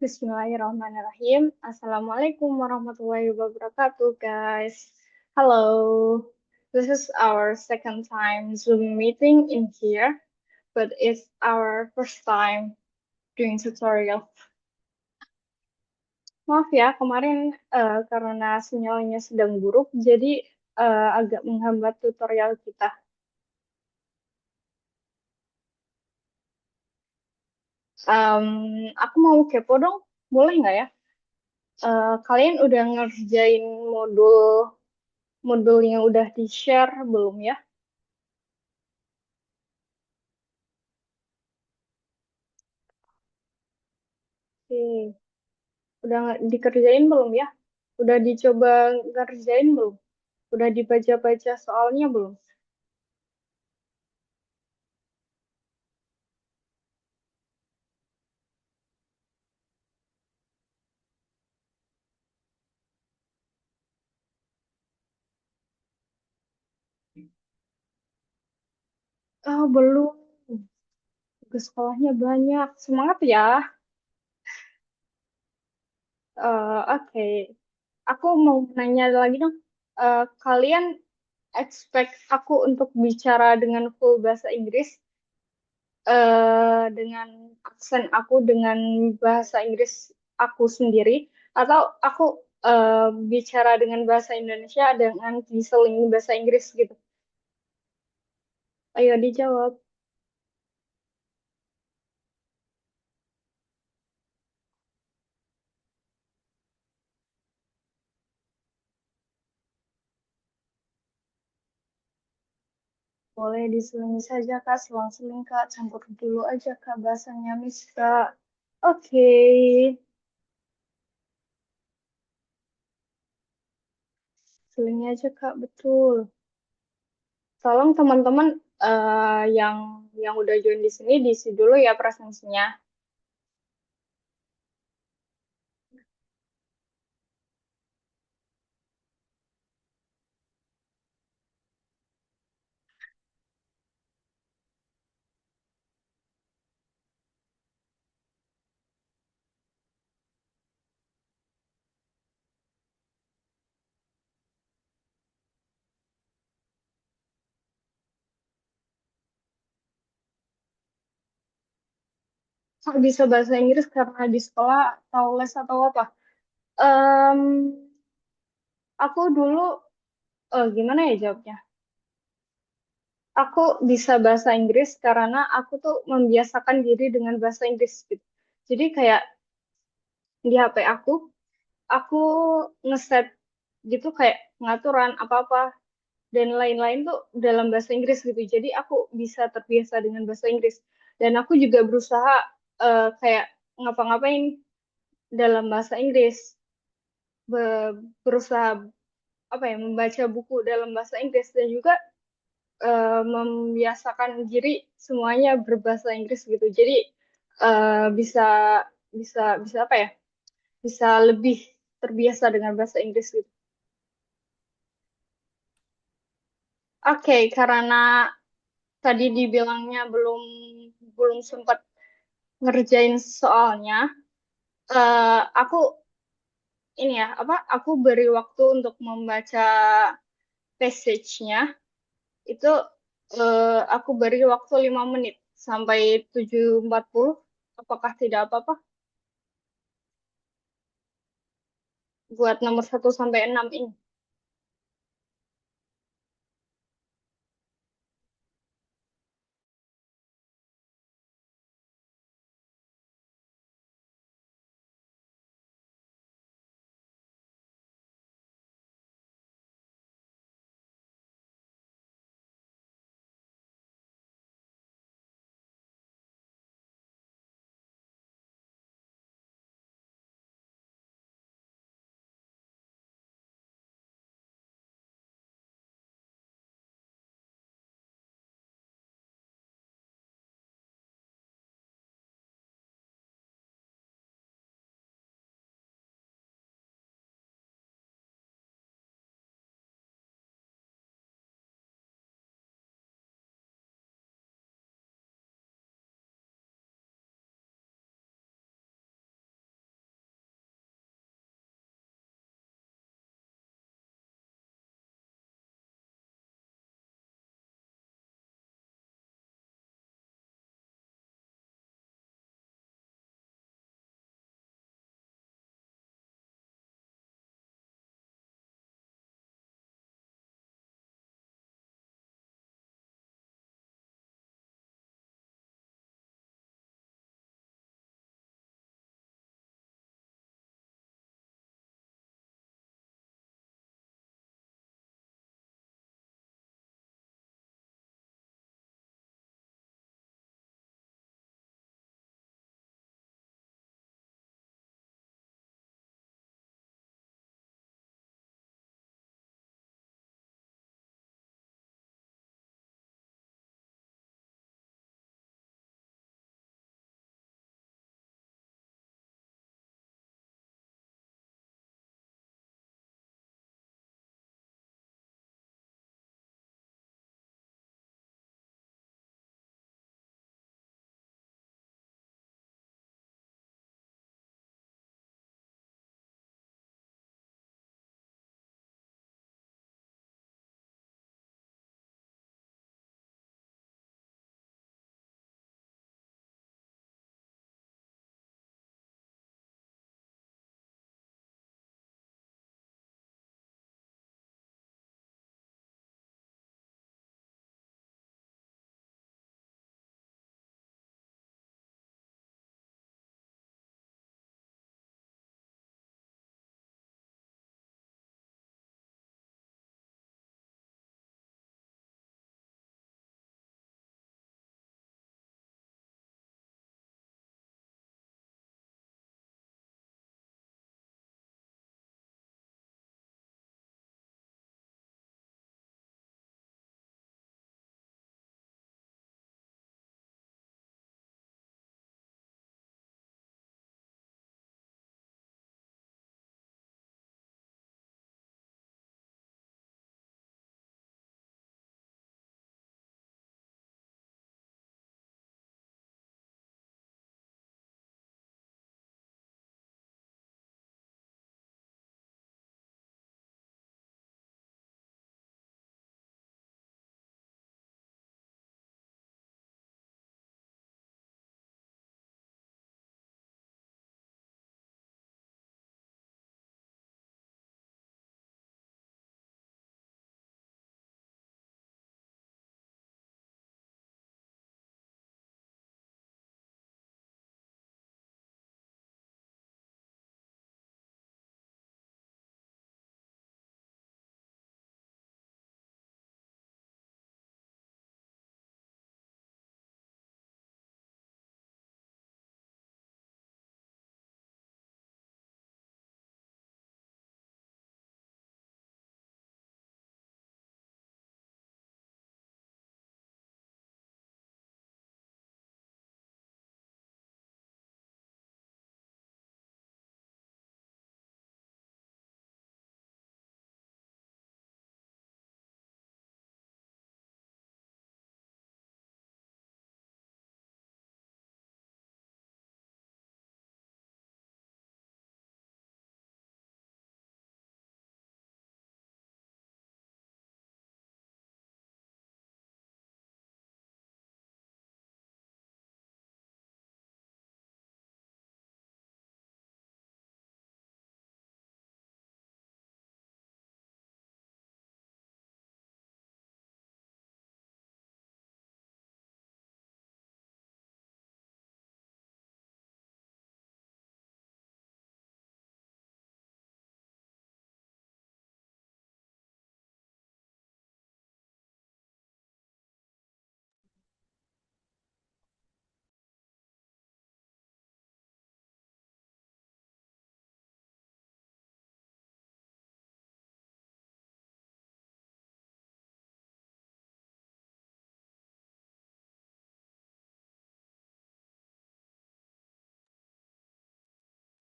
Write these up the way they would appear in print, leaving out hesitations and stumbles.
Bismillahirrahmanirrahim. Assalamualaikum warahmatullahi wabarakatuh, guys. Hello. This is our second time Zoom meeting in here, but it's our first time doing tutorial. Maaf ya, kemarin karena sinyalnya sedang buruk, jadi agak menghambat tutorial kita. Em, aku mau kepo dong, boleh nggak ya? Kalian udah ngerjain modul modul yang udah di-share belum ya? Oke. Udah dikerjain belum ya? Udah dicoba ngerjain belum? Udah dibaca-baca soalnya belum? Oh, belum. Tugas sekolahnya banyak. Semangat ya. Oke. Aku mau nanya lagi dong. Kalian expect aku untuk bicara dengan full bahasa Inggris, dengan aksen aku, dengan bahasa Inggris aku sendiri, atau aku bicara dengan bahasa Indonesia dengan diselingi bahasa Inggris gitu? Ayo dijawab. Boleh diselingi saja Kak, selang-seling Kak, campur dulu aja Kak bahasanya Miss Kak. Oke, selingi aja Kak, betul. Tolong teman-teman yang udah join di sini diisi dulu ya presensinya. Kok bisa bahasa Inggris karena di sekolah atau les atau apa? Em, aku dulu gimana ya jawabnya? Aku bisa bahasa Inggris karena aku tuh membiasakan diri dengan bahasa Inggris gitu. Jadi kayak di HP aku ngeset gitu kayak pengaturan apa-apa dan lain-lain tuh dalam bahasa Inggris gitu. Jadi aku bisa terbiasa dengan bahasa Inggris. Dan aku juga berusaha kayak ngapa-ngapain dalam bahasa Inggris. Berusaha apa ya membaca buku dalam bahasa Inggris dan juga membiasakan diri semuanya berbahasa Inggris gitu. Jadi bisa bisa apa ya? Bisa lebih terbiasa dengan bahasa Inggris gitu. Oke, karena tadi dibilangnya belum belum sempat ngerjain soalnya, aku ini ya apa? Aku beri waktu untuk membaca passage-nya itu aku beri waktu 5 menit sampai 7.40. Apakah tidak apa-apa buat nomor 1 sampai 6 ini?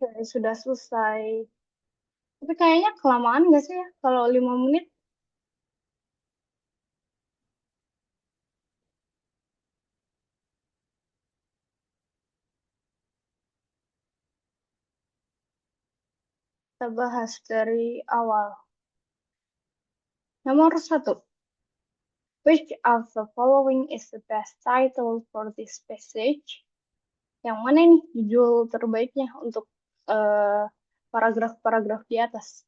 Oke, sudah selesai. Tapi kayaknya kelamaan nggak sih ya kalau 5 menit? Kita bahas dari awal. Nomor satu. Which of the following is the best title for this passage? Yang mana nih judul terbaiknya untuk eh, paragraf-paragraf di atas?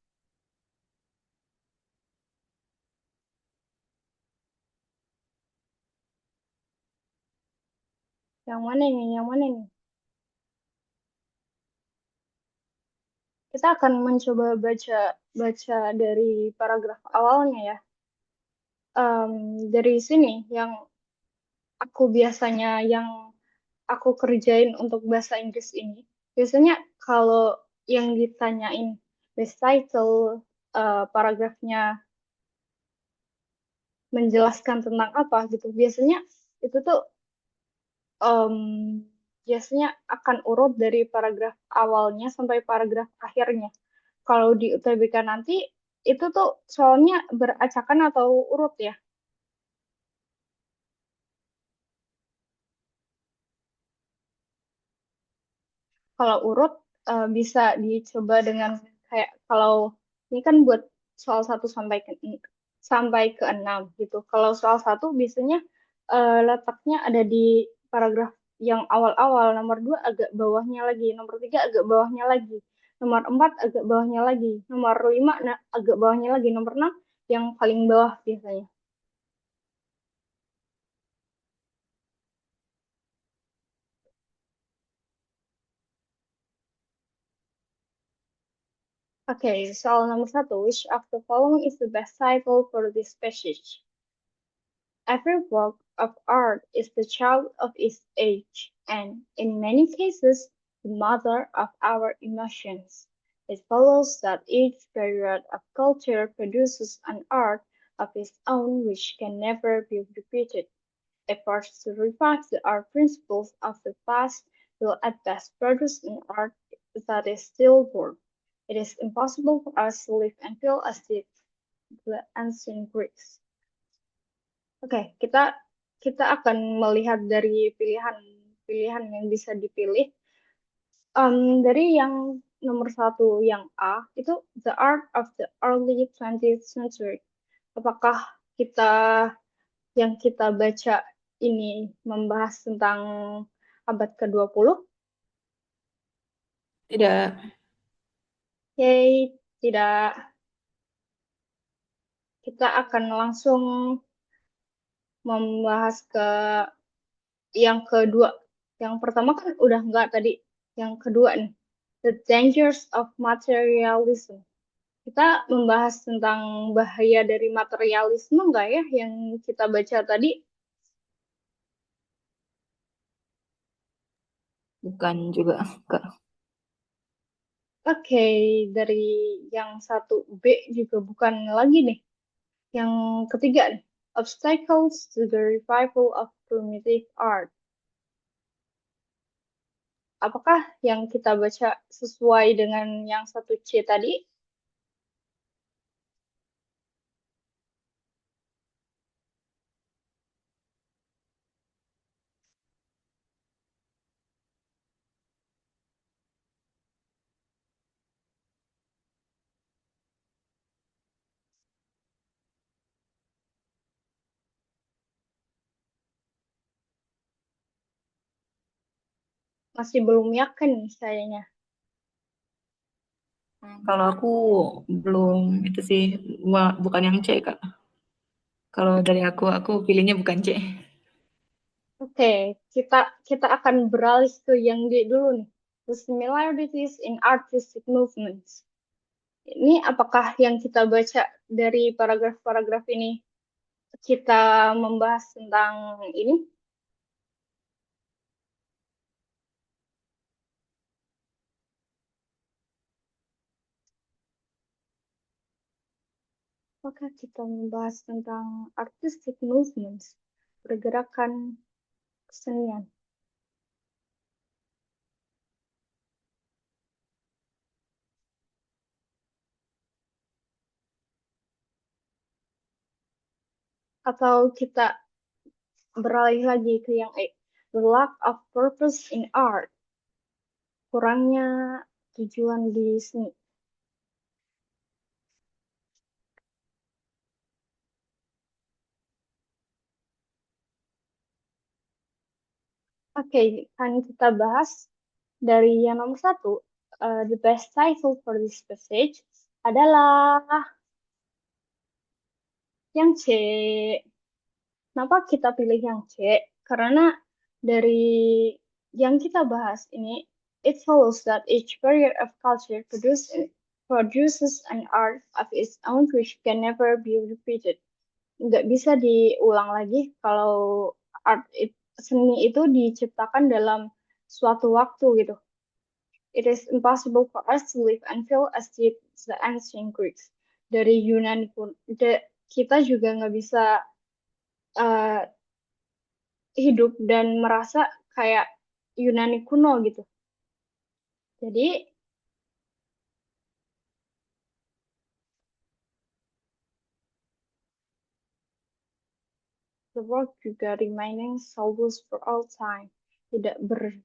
Yang mana nih? Yang mana nih? Kita akan mencoba baca baca dari paragraf awalnya ya. Dari sini yang aku biasanya yang aku kerjain untuk bahasa Inggris ini, biasanya kalau yang ditanyain best title, paragrafnya menjelaskan tentang apa gitu, biasanya itu tuh em, biasanya akan urut dari paragraf awalnya sampai paragraf akhirnya. Kalau di UTBK nanti itu tuh soalnya beracakan atau urut ya. Kalau urut bisa dicoba dengan kayak kalau ini kan buat soal 1 sampai ke 6 gitu. Kalau soal satu biasanya letaknya ada di paragraf yang awal-awal, nomor 2 agak bawahnya lagi, nomor 3 agak bawahnya lagi, nomor 4 agak bawahnya lagi, nomor 5 agak bawahnya lagi, nomor 6 yang paling bawah biasanya. Oke, soal nomor satu, which of the following is the best title for this passage? Every work of art is the child of its age, and, in many cases, the mother of our emotions. It follows that each period of culture produces an art of its own which can never be repeated. Efforts to revive the art principles of the past will at best produce an art that is stillborn. It is impossible for us to live and feel as did the ancient Greeks. Oke, kita kita akan melihat dari pilihan-pilihan yang bisa dipilih. Dari yang nomor satu, yang A, itu The Art of the Early 20th Century. Apakah kita yang kita baca ini membahas tentang abad ke-20? Tidak. Yay, tidak. Kita akan langsung membahas ke yang kedua. Yang pertama kan udah enggak tadi. Yang kedua nih, The Dangers of Materialism. Kita membahas tentang bahaya dari materialisme enggak ya yang kita baca tadi? Bukan juga, Kak. Oke, dari yang satu B juga bukan lagi nih. Yang ketiga nih, Obstacles to the Revival of Primitive Art. Apakah yang kita baca sesuai dengan yang satu C tadi? Masih belum yakin nih sayanya. Kalau aku belum itu sih, bukan yang C, Kak. Kalau dari aku pilihnya bukan C. Oke, kita kita akan beralih ke yang D dulu nih. The similarities in artistic movements. Ini apakah yang kita baca dari paragraf-paragraf ini kita membahas tentang ini? Apakah kita membahas tentang artistic movements, pergerakan kesenian? Atau kita beralih lagi ke yang A, the lack of purpose in art, kurangnya tujuan di seni. Oke, kan kita bahas dari yang nomor satu. The best title for this passage adalah yang C. Kenapa kita pilih yang C? Karena dari yang kita bahas ini, it follows that each period of culture produces an art of its own which can never be repeated. Nggak bisa diulang lagi kalau seni itu diciptakan dalam suatu waktu gitu. It is impossible for us to live and feel as did the ancient Greeks. Dari Yunani pun, kita juga nggak bisa uh, hidup dan merasa kayak Yunani kuno gitu. Jadi, the work juga remaining soulless for all time. Tidak ber,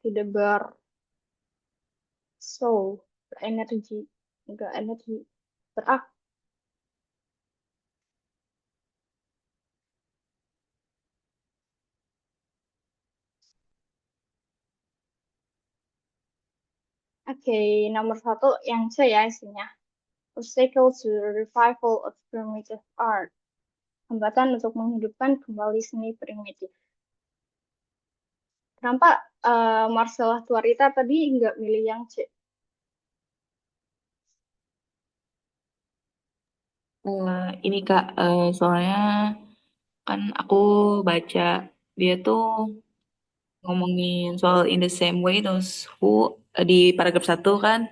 tidak bersoul, berenergi, enggak energi, berak. Oke, nomor satu yang C ya isinya. Obstacle to the revival of primitive art. Hambatan untuk menghidupkan kembali seni primitif. Kenapa Marcella Tuarita tadi nggak milih yang C? Ini Kak, soalnya kan aku baca dia tuh ngomongin soal in the same way those who di paragraf satu kan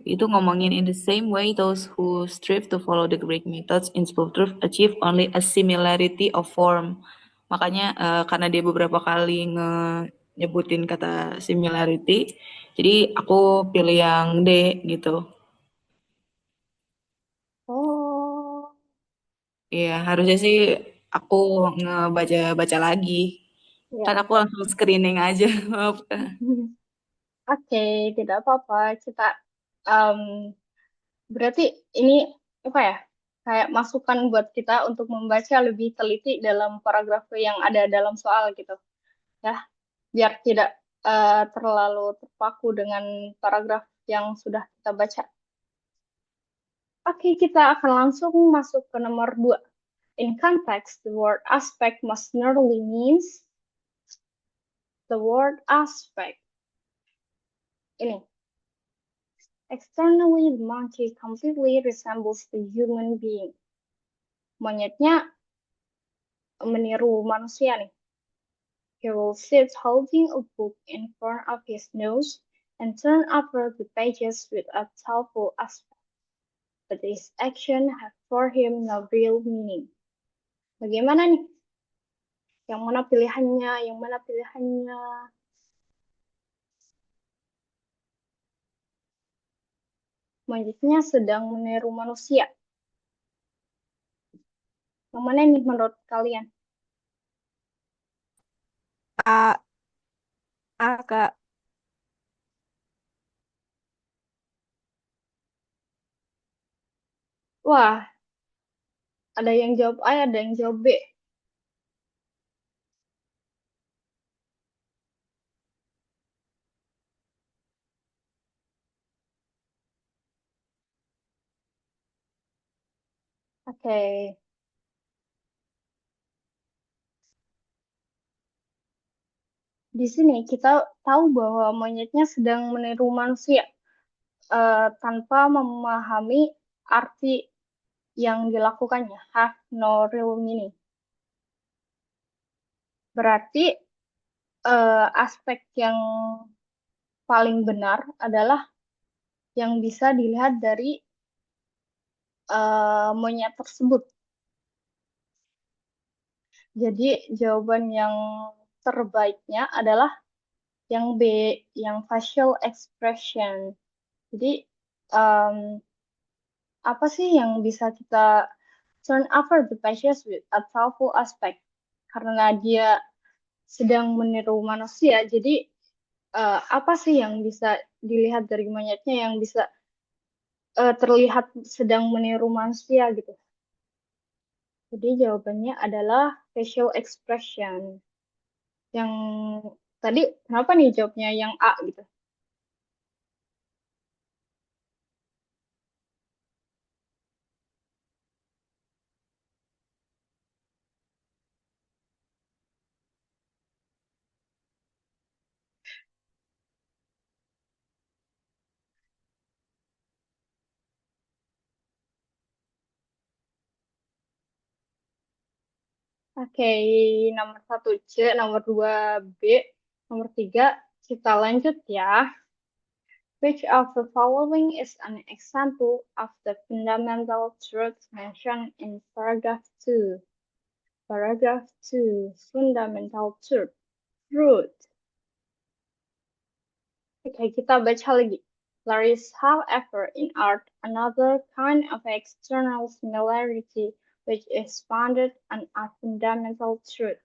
itu ngomongin in the same way those who strive to follow the Greek methods in sculpture achieve only a similarity of form. Makanya karena dia beberapa kali nyebutin kata similarity, jadi aku pilih yang D gitu. Oh, Iya, harusnya sih aku ngebaca-baca lagi. ya. Kan aku langsung screening aja. Maaf. Oke, tidak apa-apa. Kita em, berarti ini apa ya? Kayak masukan buat kita untuk membaca lebih teliti dalam paragraf yang ada dalam soal gitu. Ya, biar tidak terlalu terpaku dengan paragraf yang sudah kita baca. Oke, kita akan langsung masuk ke nomor 2. In context, the word aspect must nearly means the word aspect. Ini. Externally, the monkey completely resembles the human being. Monyetnya meniru manusia nih. He will sit holding a book in front of his nose and turn over the pages with a thoughtful aspect. But his action have for him no real meaning. Bagaimana nih? Yang mana pilihannya? Yang mana pilihannya? Monyetnya sedang meniru manusia. Yang mana nih menurut kalian? A, A Kak. Wah, ada yang jawab A, ada yang jawab B. Oke, di sini kita tahu bahwa monyetnya sedang meniru manusia tanpa memahami arti yang dilakukannya, have no real meaning. Berarti aspek yang paling benar adalah yang bisa dilihat dari monyet tersebut. Jadi jawaban yang terbaiknya adalah yang B, yang facial expression. Jadi um, apa sih yang bisa kita turn over the pages with a thoughtful aspect. Karena dia sedang meniru manusia, jadi apa sih yang bisa dilihat dari monyetnya yang bisa terlihat sedang meniru manusia gitu. Jadi jawabannya adalah facial expression. Yang tadi kenapa nih jawabnya yang A gitu? Oke, nomor satu C, nomor dua B, nomor tiga kita lanjut ya. Which of the following is an example of the fundamental truth mentioned in paragraph 2? Paragraph 2, fundamental truth. Truth. Oke, kita baca lagi. There is, however, in art another kind of external similarity which is founded on a fundamental truth.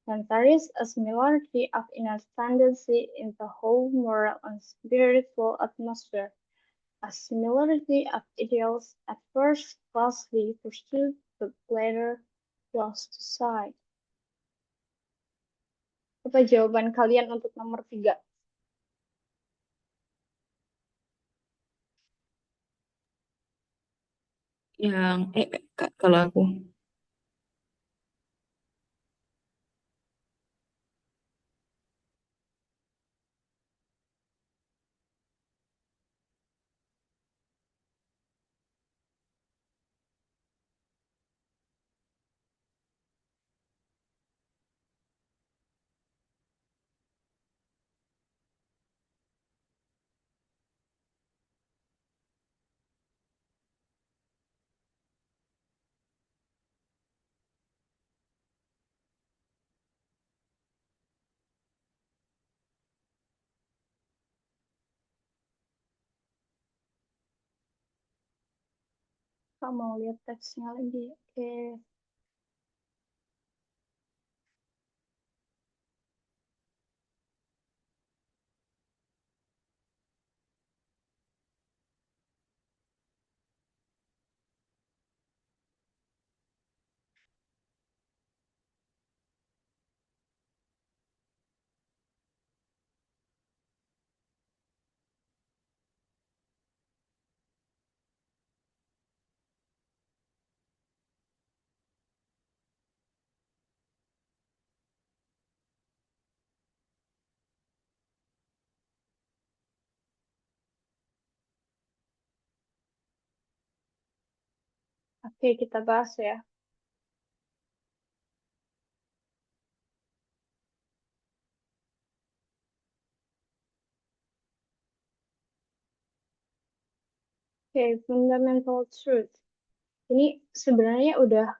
And there is a similarity of inner tendency in the whole moral and spiritual atmosphere, a similarity of ideals at first closely pursued but later lost to sight. Apa jawaban kalian untuk nomor 3? Yang Kak, kalau aku Kak mau lihat teksnya lagi. Oke. Oke, kita bahas ya. Oke, fundamental truth. Ini sebenarnya udah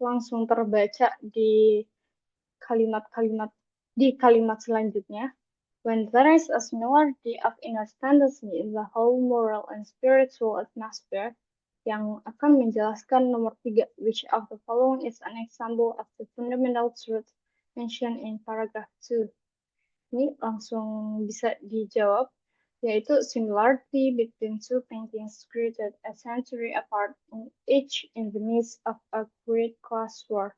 langsung terbaca di kalimat-kalimat di kalimat selanjutnya. When there is a similarity of inner tendency in the whole moral and spiritual atmosphere, yang akan menjelaskan nomor 3, which of the following is an example of the fundamental truth mentioned in paragraph 2. Ini langsung bisa dijawab, yaitu similarity between two paintings created a century apart and each in the midst of a great class war.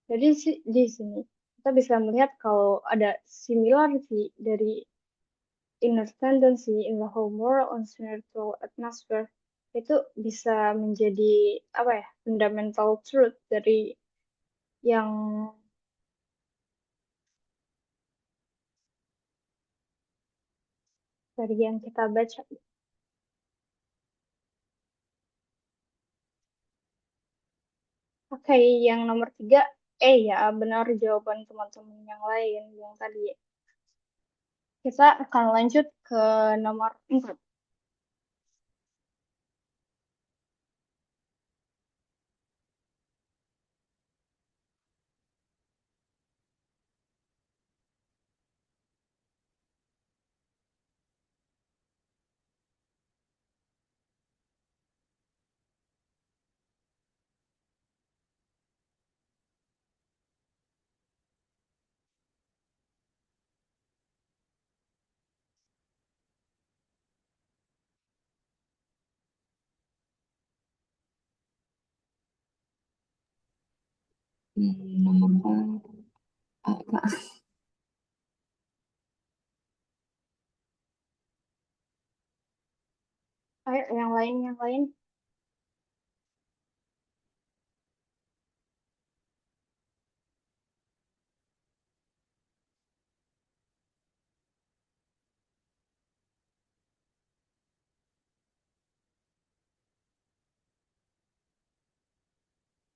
Jadi di sini kita bisa melihat kalau ada similarity dari inner tendency in the whole moral and spiritual atmosphere itu bisa menjadi apa ya fundamental truth yang dari yang kita baca. Oke, yang nomor 3, ya benar jawaban teman-teman yang lain yang tadi. Kita akan lanjut ke nomor 4. Nomor 4. Kak. Ayo, yang lain, yang lain.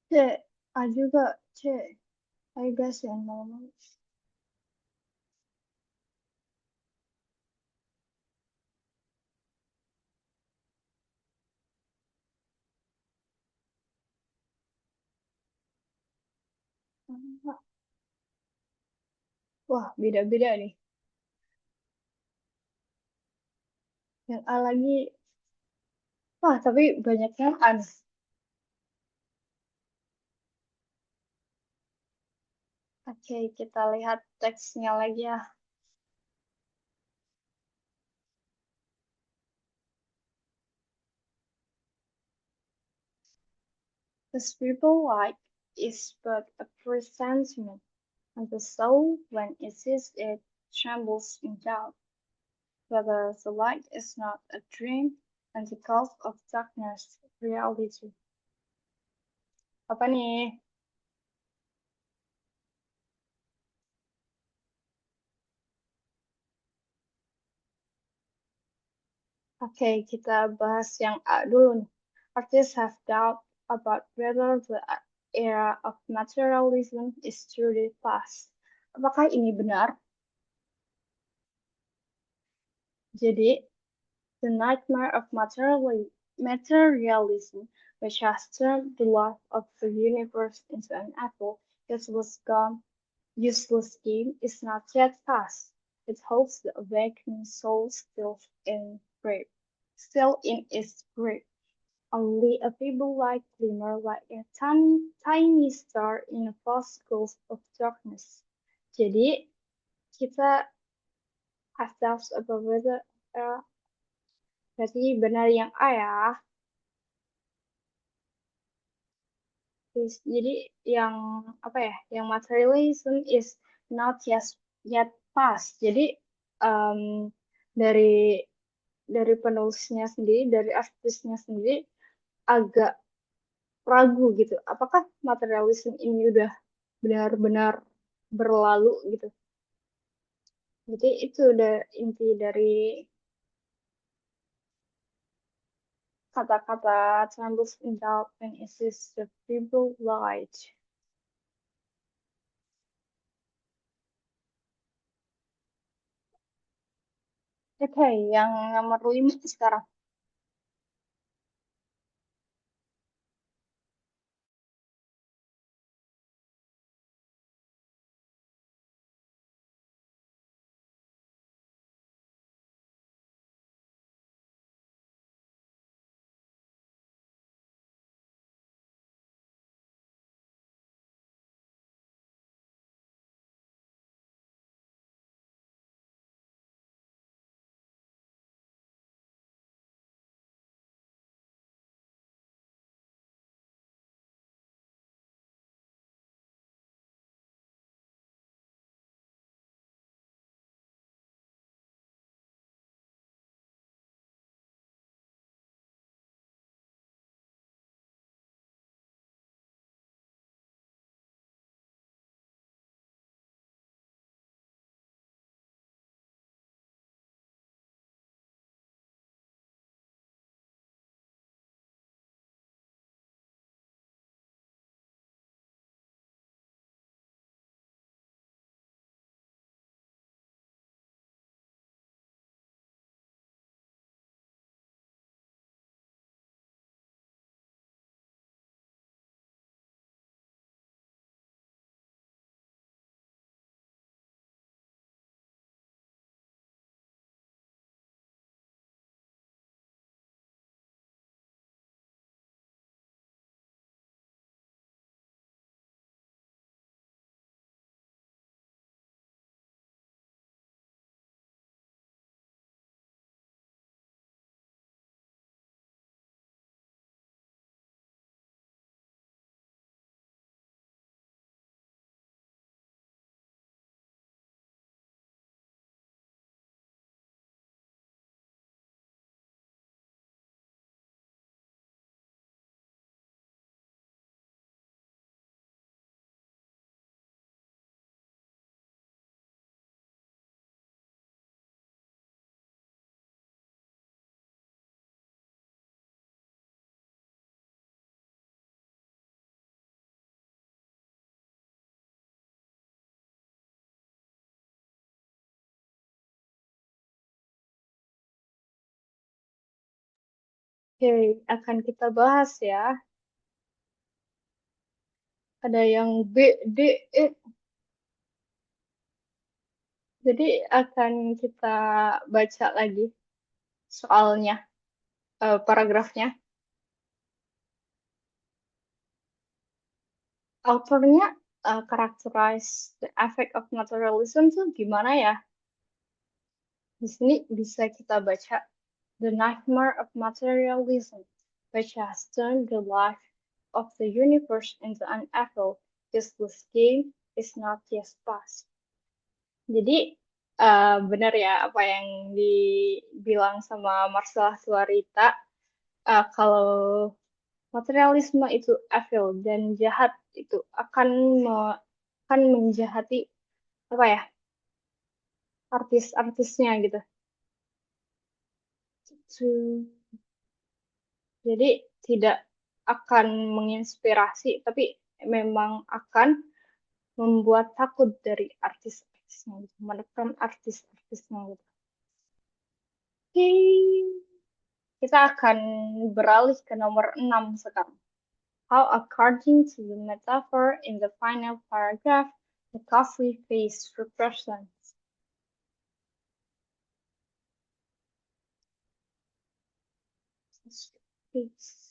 C, A juga, C. Ayo guys, yang normal. Wah, beda-beda nih. Yang A lagi, wah, tapi banyak yang A nih. Oke, kita lihat teksnya lagi ya. The spiritual light is but a presentiment, and the soul, when it sees it, trembles in doubt, whether the light is not a dream, and the gulf of darkness reality. Apa nih? Oke, kita bahas yang A dulu nih. Artists have doubt about whether the era of materialism is truly past. Apakah ini benar? Jadi, the nightmare of materialism, which has turned the life of the universe into an apple, useless game, is not yet past. It holds the awakening soul still in its grip. Only a feeble light glimmer like a tiny star in a vast gulf of darkness. Jadi, kita have doubts about whether berarti benar yang A ya. Jadi yang apa ya? Yang materialism is not yet past. Jadi um, dari penulisnya sendiri, dari artisnya sendiri agak ragu gitu. Apakah materialism ini udah benar-benar berlalu gitu? Jadi itu udah inti dari kata-kata trembles in doubt and insists the feeble light. Oke, yang nomor 5 sekarang. Oke, akan kita bahas ya. Ada yang B, D, E. Jadi akan kita baca lagi soalnya, paragrafnya. Autornya characterize the effect of materialism tuh gimana ya? Di sini bisa kita baca The Nightmare of Materialism, which has turned the life of the universe into an evil, useless game, is not yet past. Jadi benar ya apa yang dibilang sama Marcella Suarita, kalau materialisme itu evil dan jahat itu akan menjahati apa ya, artis-artisnya gitu. Jadi tidak akan menginspirasi, tapi memang akan membuat takut dari artis-artisnya gitu, menekan artis-artisnya gitu. Oke, kita akan beralih ke nomor 6 sekarang. How, according to the metaphor in the final paragraph, the costly face represents. Face.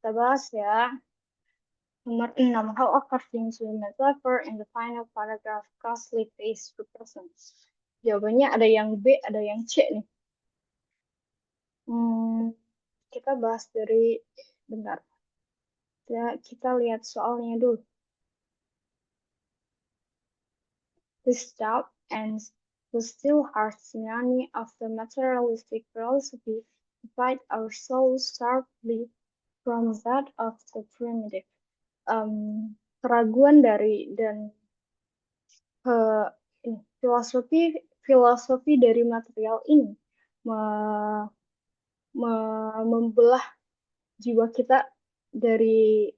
Kita bahas ya. Nomor 6. How according to the metaphor in the final paragraph costly face represents? Jawabannya ada yang B, ada yang C nih. Hmm, kita bahas dari, bentar. Kita lihat soalnya dulu. This doubt and the still hard tyranny of the materialistic philosophy divide our souls sharply from that of the primitive. Keraguan dari dan filosofi filosofi dari material ini me- membelah jiwa kita dari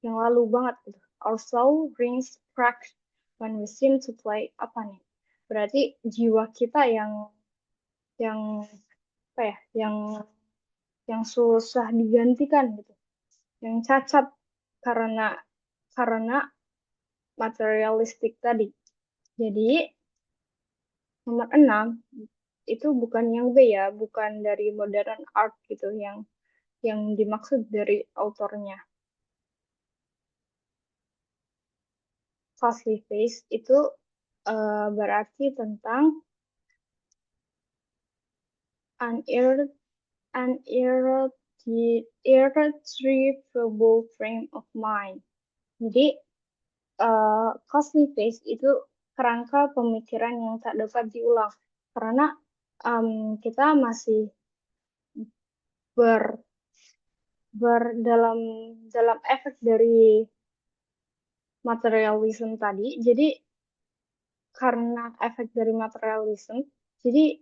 yang lalu banget gitu. Our soul rings cracked when we seem to play apa nih? Berarti jiwa kita yang apa ya? Yang susah digantikan gitu. Yang cacat karena karena materialistik tadi. Jadi nomor 6 itu bukan yang B ya, bukan dari modern art gitu yang dimaksud dari autornya. Costly face itu berarti tentang unir- irretrievable frame of mind. Jadi costly face itu kerangka pemikiran yang tak dapat diulang karena kita masih ber dalam efek dari materialism tadi. Jadi karena efek dari materialism, jadi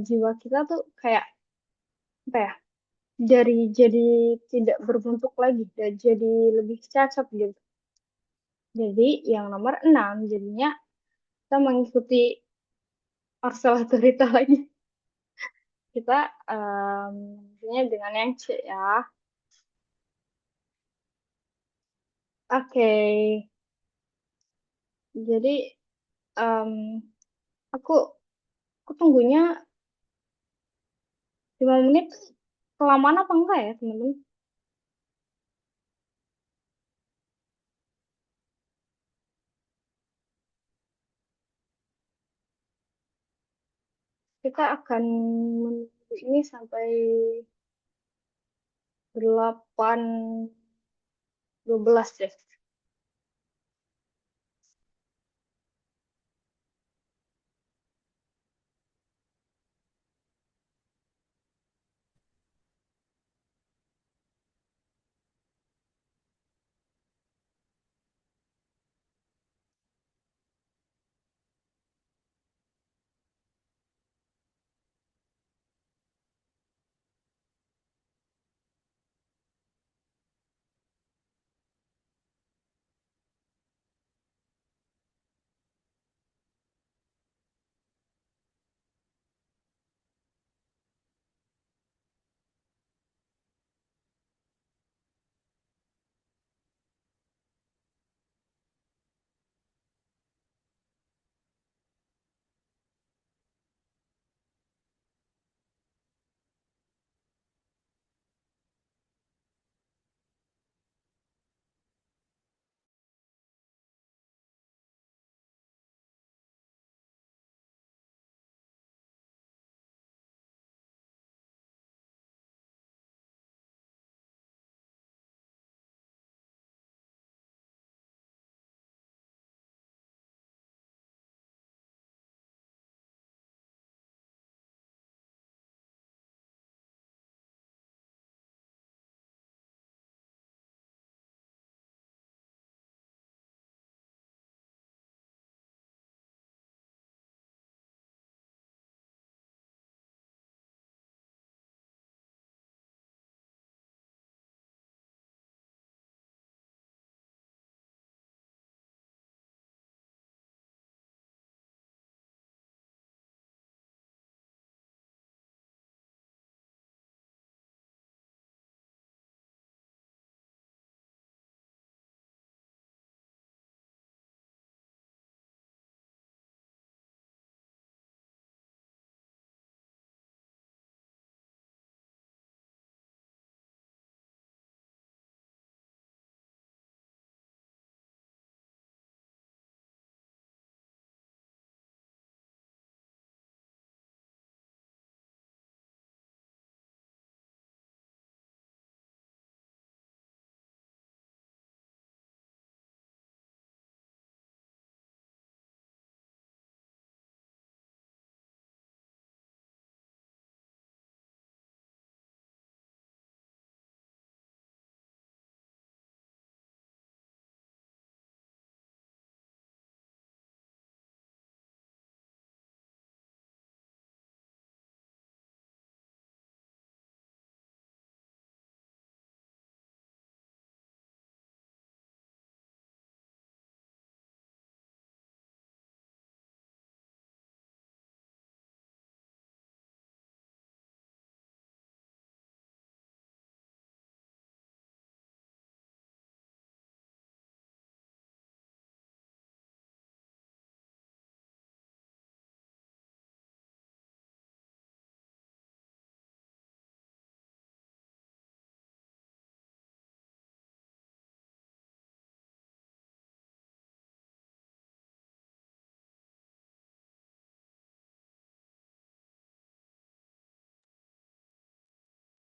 jiwa kita tuh kayak apa ya? Jadi tidak berbentuk lagi dan jadi lebih cacat gitu. Jadi yang nomor 6 jadinya kita mengikuti Arcella Torita lagi. Kita dengan yang C ya. Oke, jadi em, aku aku tunggunya 5 menit kelamaan apa enggak ya teman-teman? Kita akan menunggu ini sampai 8:12 deh.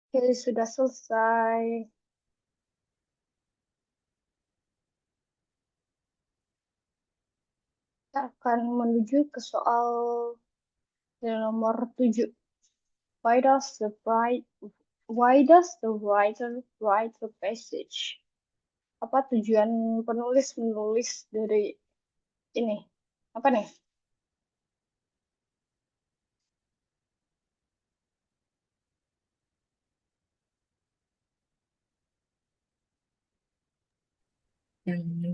Oke, sudah selesai. Kita akan menuju ke soal nomor 7. Why does the write Why does the writer write the passage? Apa tujuan penulis menulis dari ini? Apa nih?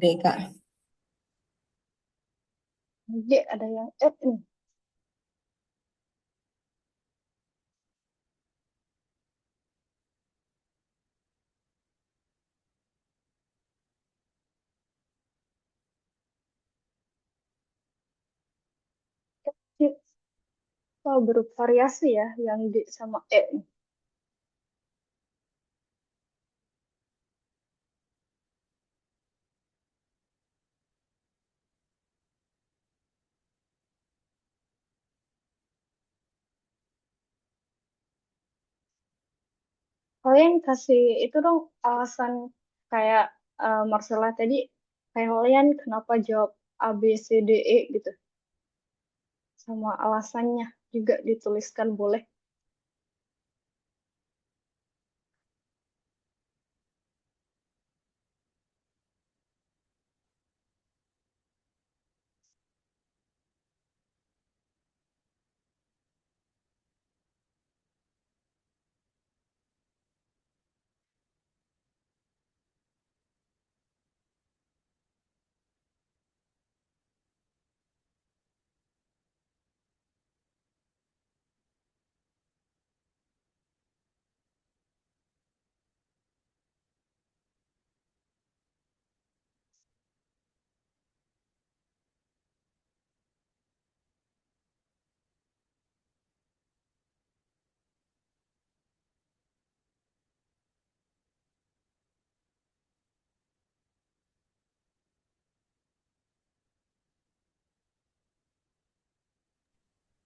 Deh, Kak. Dia ada yang add nih. Oh, bervariasi ya yang D sama E nih. Kalian kasih itu dong alasan kayak Marcella tadi, kalian kenapa jawab A, B, C, D, E gitu. Sama alasannya juga dituliskan boleh.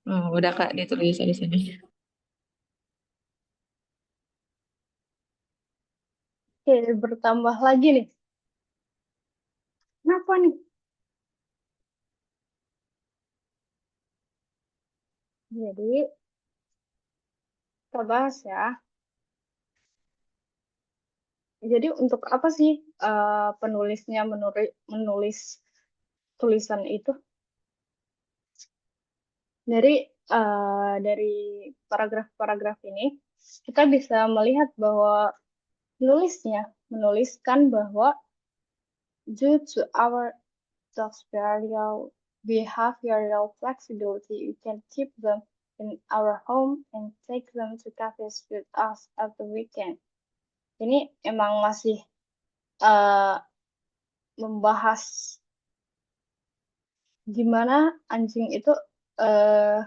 Oh, udah Kak ditulis di sini. Oke, bertambah lagi nih. Kenapa nih? Jadi, kita bahas ya. Jadi, untuk apa sih penulisnya menulis tulisan itu? Dari dari paragraf-paragraf ini, kita bisa melihat bahwa penulisnya menuliskan bahwa due to our dog's behavioral flexibility, we can keep them in our home and take them to cafes with us at the weekend. Ini emang masih eh, membahas gimana anjing itu eh,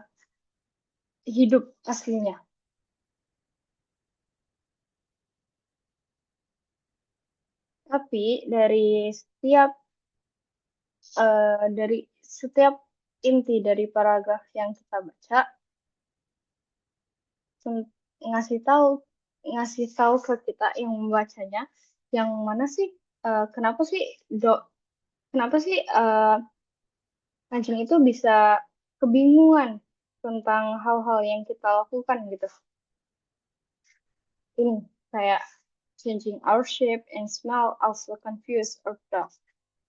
hidup aslinya. Tapi dari setiap inti dari paragraf yang kita baca sen- ngasih tahu ngasih tahu ke kita yang membacanya yang mana sih kenapa sih dok kenapa sih anjing itu bisa kebingungan tentang hal-hal yang kita lakukan gitu. Ini kayak changing our shape and smell also confuse our dog.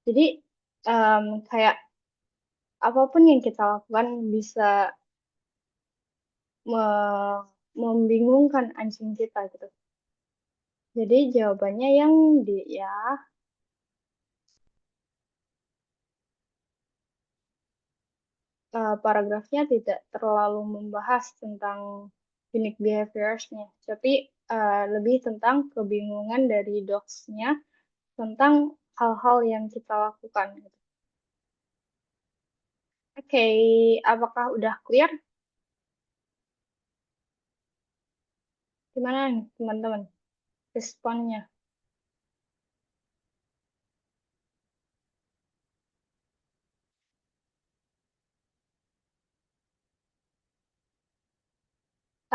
Jadi kayak apapun yang kita lakukan bisa me- membingungkan anjing kita gitu. Jadi jawabannya yang D ya. Paragrafnya tidak terlalu membahas tentang unique behaviors-nya, tapi lebih tentang kebingungan dari dogs-nya tentang hal-hal yang kita lakukan gitu. Oke, apakah udah clear? Gimana nih teman-teman responnya?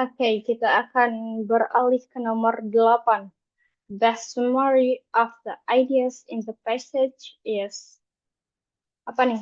Oke, kita akan beralih ke nomor 8. Best summary of the ideas in the passage is apa nih?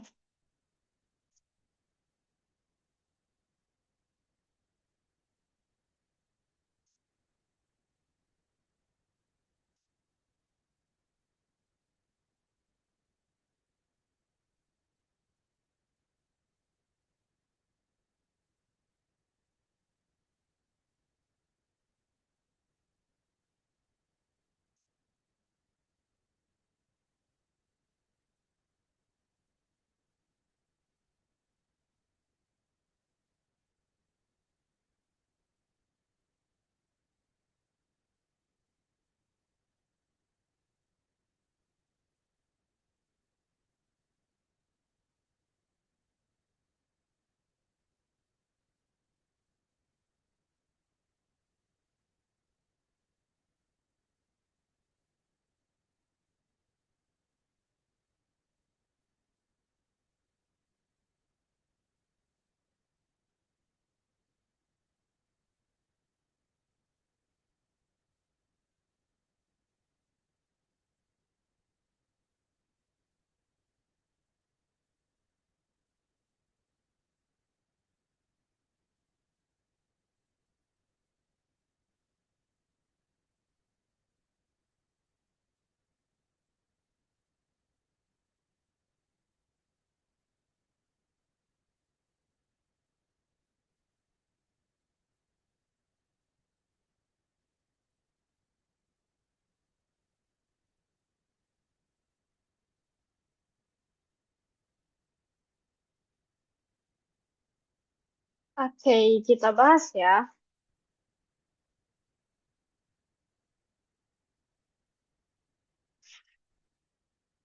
Oke, kita bahas ya.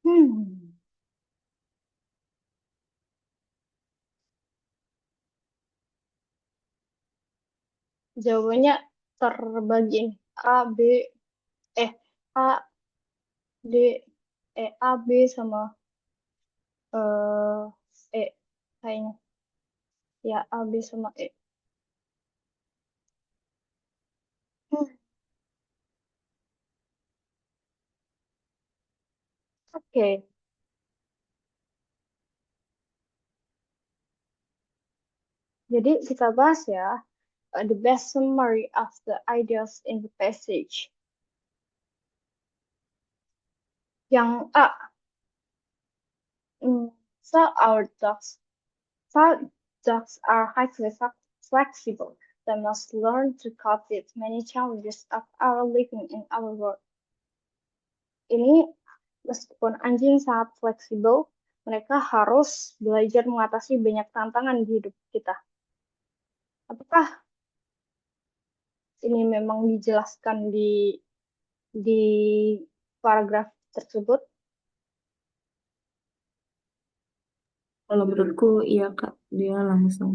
Hmm, jawabannya terbagi ini. A, B, A, D, A, B sama E kayaknya. Ya, A, B sama E. Hmm, Oke, jadi kita bahas ya. The best summary of the ideas in the passage. Yang A, mm, so our dogs, so dogs are highly flexible. They must learn to cope with many challenges of our living in our world. Ini meskipun anjing sangat fleksibel, mereka harus belajar mengatasi banyak tantangan di hidup kita. Apakah ini memang dijelaskan di paragraf tersebut? Kalau menurutku iya Kak, dia langsung.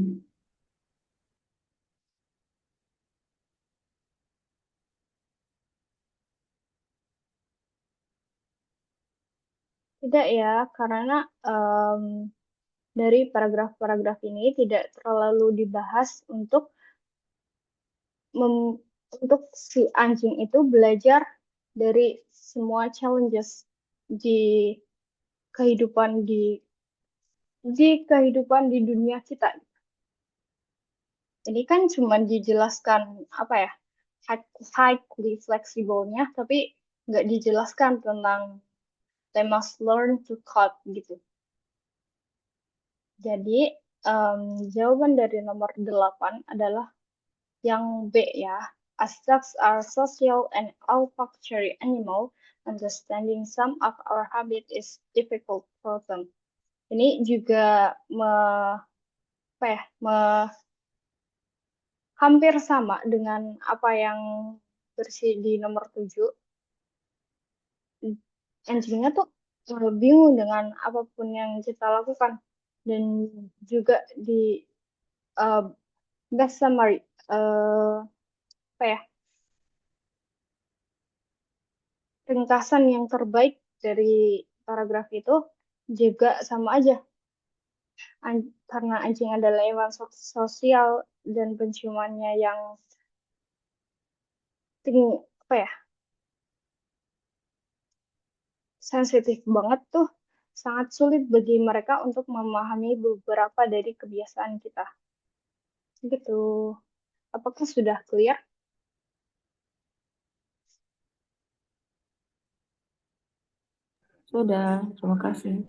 Tidak ya, karena dari paragraf-paragraf ini tidak terlalu dibahas mem- untuk si anjing itu belajar dari semua challenges di kehidupan di kehidupan di dunia kita. Ini kan cuma dijelaskan apa ya, highly flexible-nya, tapi nggak dijelaskan tentang they must learn to cope gitu. Jadi jawaban dari nomor 8 adalah yang B ya. As dogs are social and olfactory animal, understanding some of our habit is difficult for them. Ini juga apa ya, hampir sama dengan apa yang versi di nomor 7. Anjingnya tuh bingung dengan apapun yang kita lakukan. Dan juga di uh, best summary, apa ya, ringkasan yang terbaik dari paragraf itu juga sama aja. Karena anjing adalah hewan sosial dan penciumannya yang tinggi, apa ya, sensitif banget tuh, sangat sulit bagi mereka untuk memahami beberapa dari kebiasaan kita. Gitu. Apakah sudah clear? Sudah, terima kasih.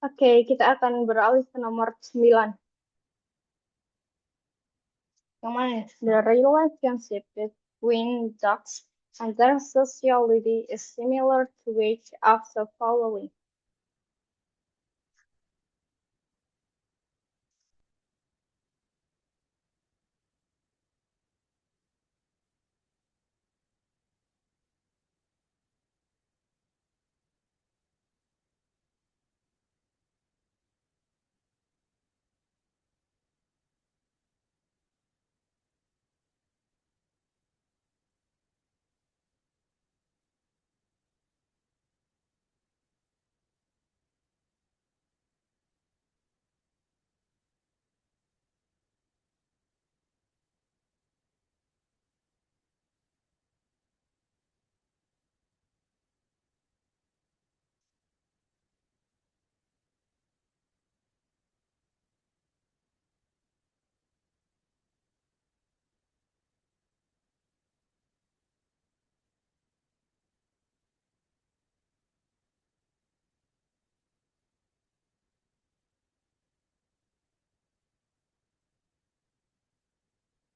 Oke, kita akan beralih ke nomor 9. Yang mana ya? The relationship between dogs and their sociality is similar to which of the following?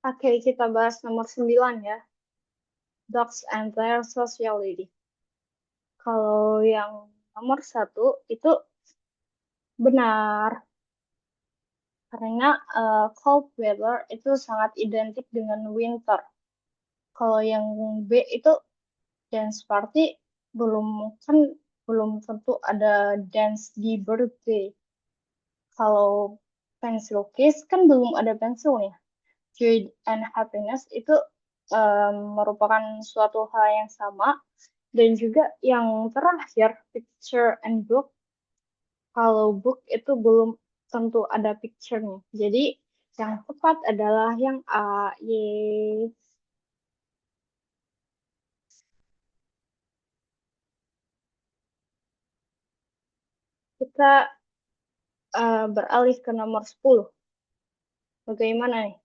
Oke, kita bahas nomor 9 ya. Dogs and their sociality. Kalau yang nomor 1 itu benar. Karena cold weather itu sangat identik dengan winter. Kalau yang B itu dance party belum kan belum tentu ada dance di birthday. Kalau pencil case kan belum ada pensilnya. Joy and happiness itu merupakan suatu hal yang sama. Dan juga yang terakhir, picture and book. Kalau book itu belum tentu ada picture-nya. Jadi yang tepat adalah yang A, Y. Kita beralih ke nomor 10. Bagaimana nih?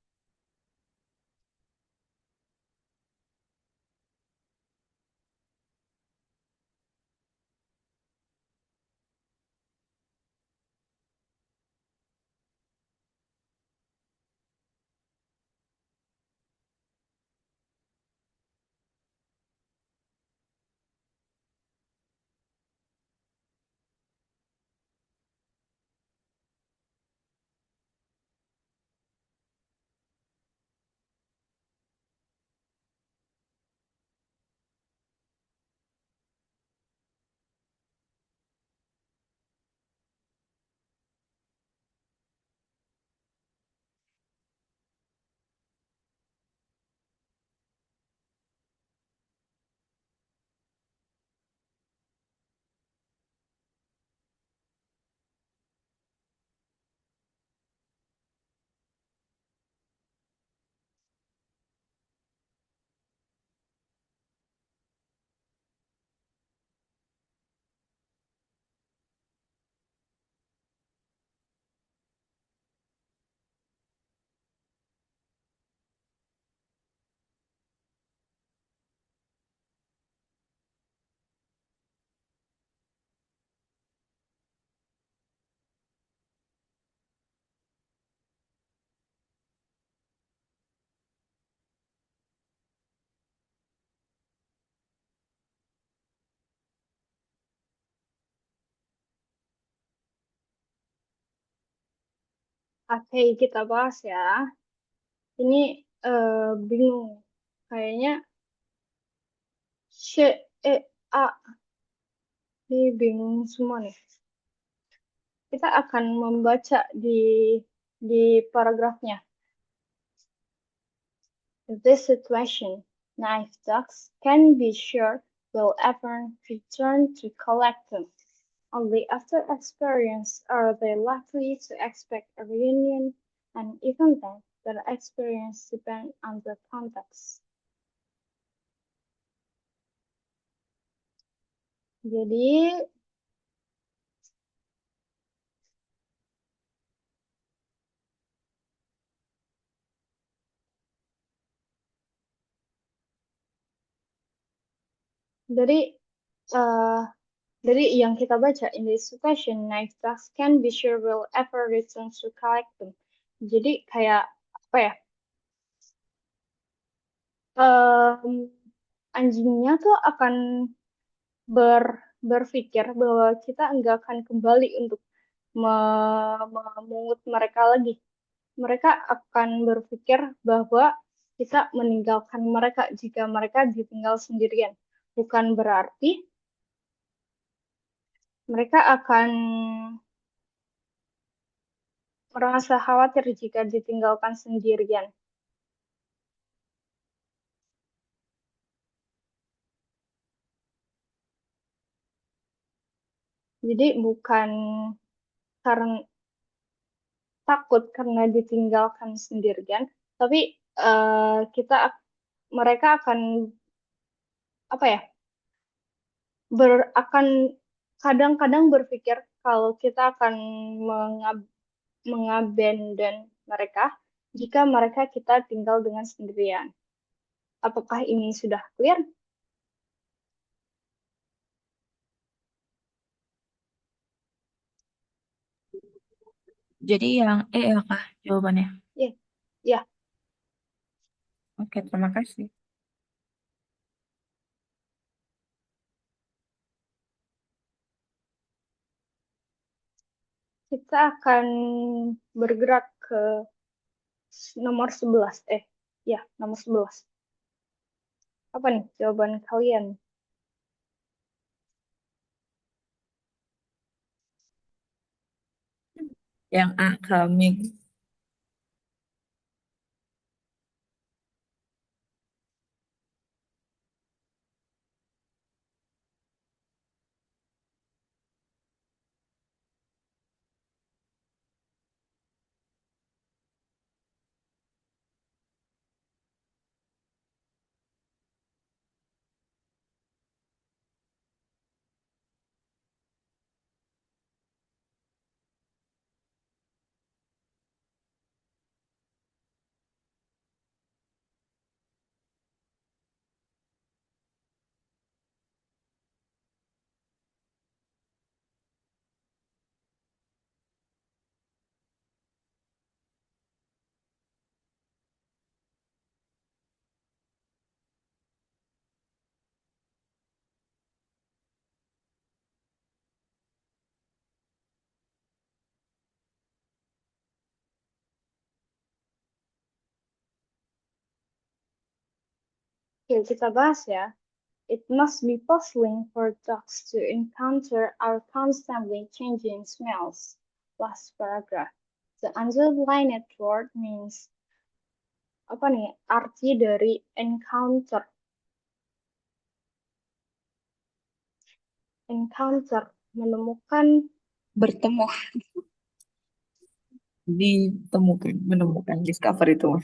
Oke, kita bahas ya. Ini bingung. Kayaknya C, E, A. Ini bingung semua nih. Kita akan membaca di paragrafnya. This situation, knife dogs can be sure will ever return to collect them. Only after experience are they likely to expect a reunion, and even then, the experience depends on the context. Jadi, dari uh, dari yang kita baca in this situation, knife ducks can be sure will ever return to collect them. Jadi kayak apa ya? em, Anjingnya tuh akan ber, berpikir bahwa kita enggak akan kembali untuk memungut mereka lagi. Mereka akan berpikir bahwa kita meninggalkan mereka jika mereka ditinggal sendirian. Bukan berarti mereka akan merasa khawatir jika ditinggalkan sendirian. Jadi bukan karena takut karena ditinggalkan sendirian, tapi kita mereka akan apa ya? Akan kadang-kadang berpikir kalau kita akan mengabandon mereka jika mereka kita tinggal dengan sendirian. Apakah ini sudah clear? Jadi yang ya kah jawabannya? Ya, ya. Oke, terima kasih. Kita akan bergerak ke nomor 11. Ya, nomor 11. Apa nih jawaban kalian? Yang A, kami. Oke, kita bahas ya. It must be puzzling for dogs to encounter our constantly changing smells. Last paragraph. The underlined word means apa nih? Arti dari encounter. Encounter menemukan. Bertemu, ditemukan, menemukan, discover itu.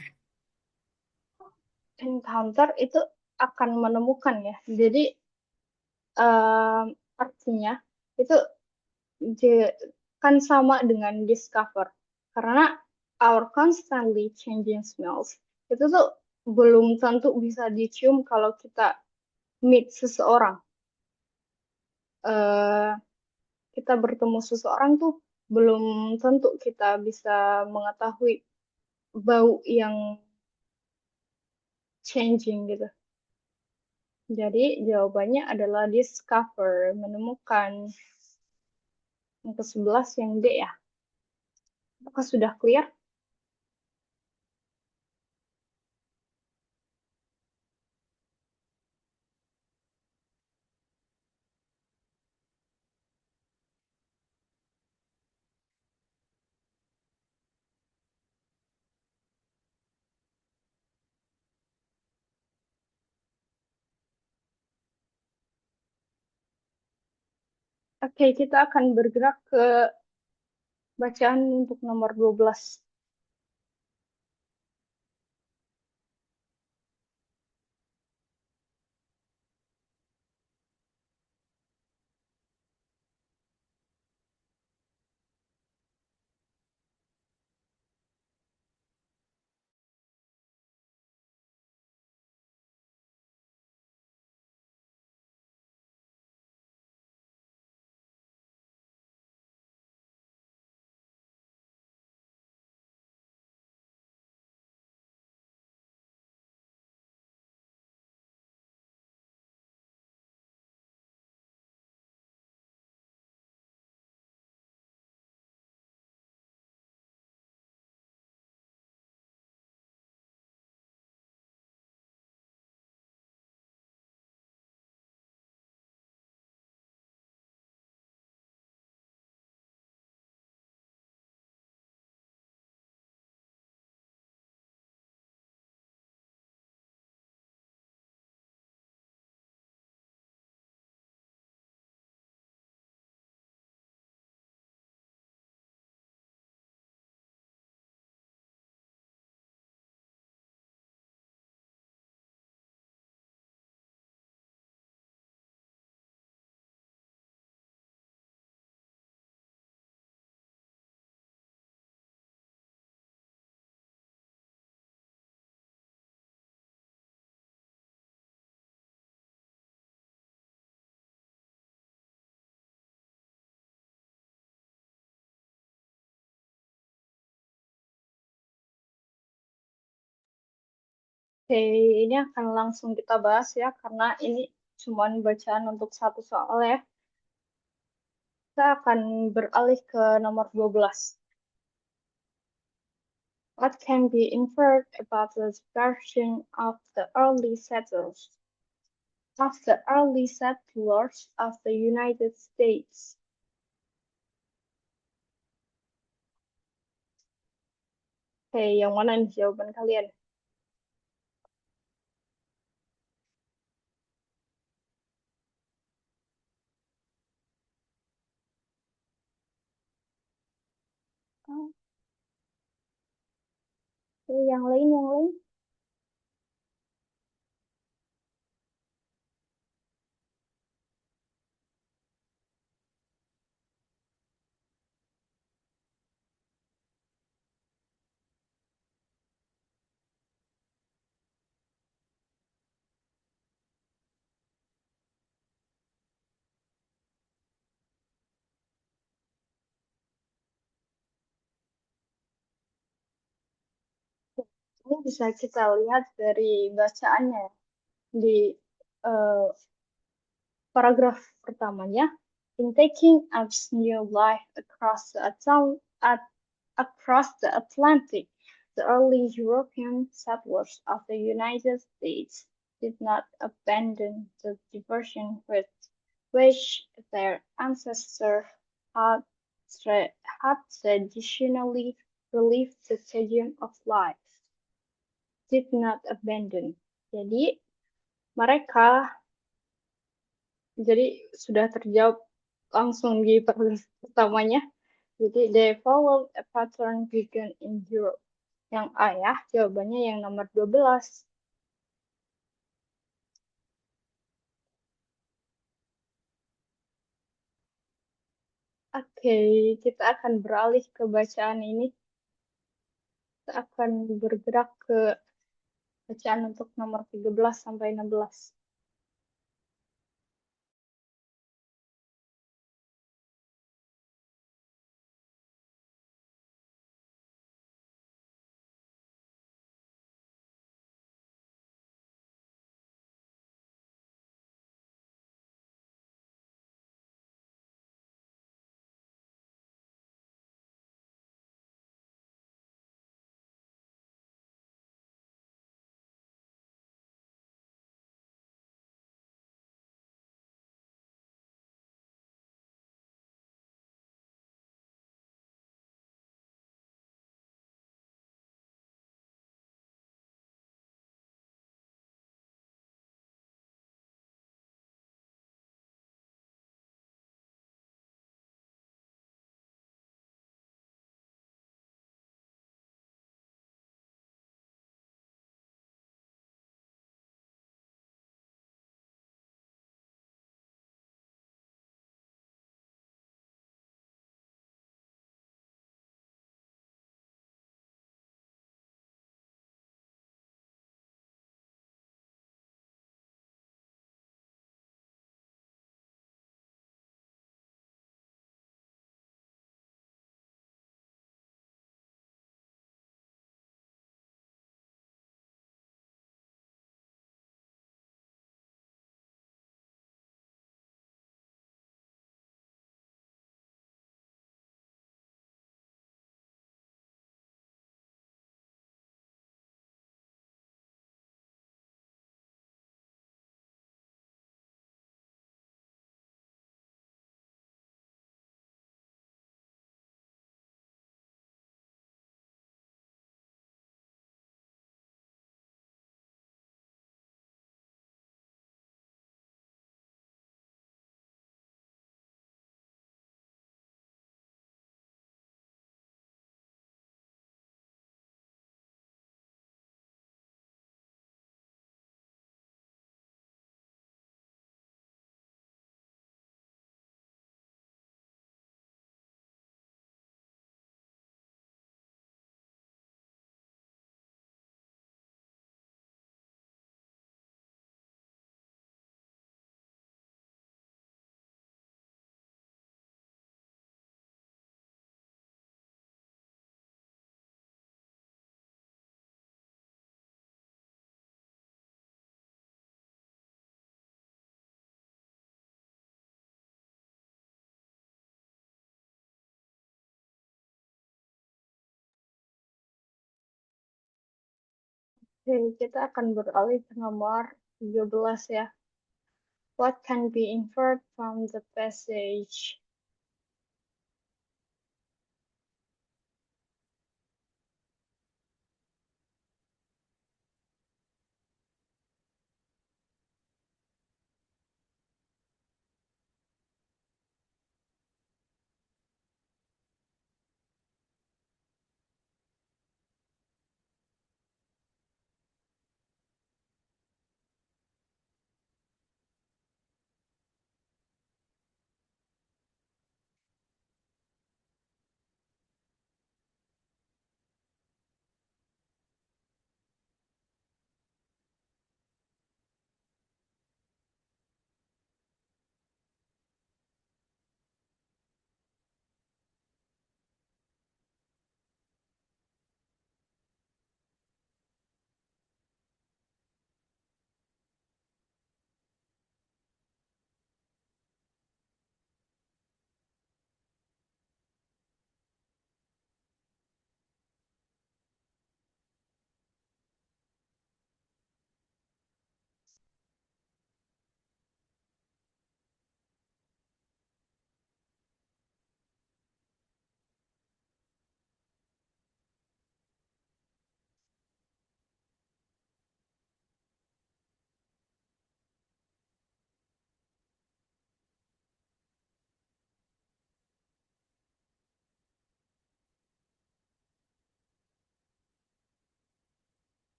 Encounter itu akan menemukan ya. Jadi artinya itu kan sama dengan discover. Karena our constantly changing smells itu tuh belum tentu bisa dicium kalau kita meet seseorang. eh Kita bertemu seseorang tuh belum tentu kita bisa mengetahui bau yang changing gitu. Jadi jawabannya adalah discover, menemukan. Yang ke-11 yang D ya. Apakah sudah clear? Oke, kita akan bergerak ke bacaan untuk nomor 12. Oke, ini akan langsung kita bahas ya, karena ini cuma bacaan untuk satu soal ya. Kita akan beralih ke nomor 12. What can be inferred about the dispersion of the early settlers of the United States? Oke, yang mana nih jawaban kalian? Oh, oke, yang lain, yang lain. Ini bisa kita lihat dari bacaannya di eh, paragraf pertamanya. In taking Earth's new life across the Atlantic, the early European settlers of the United States did not abandon the diversion with which their ancestors had, had traditionally relieved the pageant of life. Did not abandon. Jadi mereka jadi sudah terjawab langsung di paragraf pertamanya. Jadi they followed a pattern begun in Europe. Yang A ya, jawabannya yang nomor 12. Oke, kita akan beralih ke bacaan ini. Kita akan bergerak ke bacaan untuk nomor 13 sampai 16. Oke, kita akan beralih ke nomor 13 ya. What can be inferred from the passage?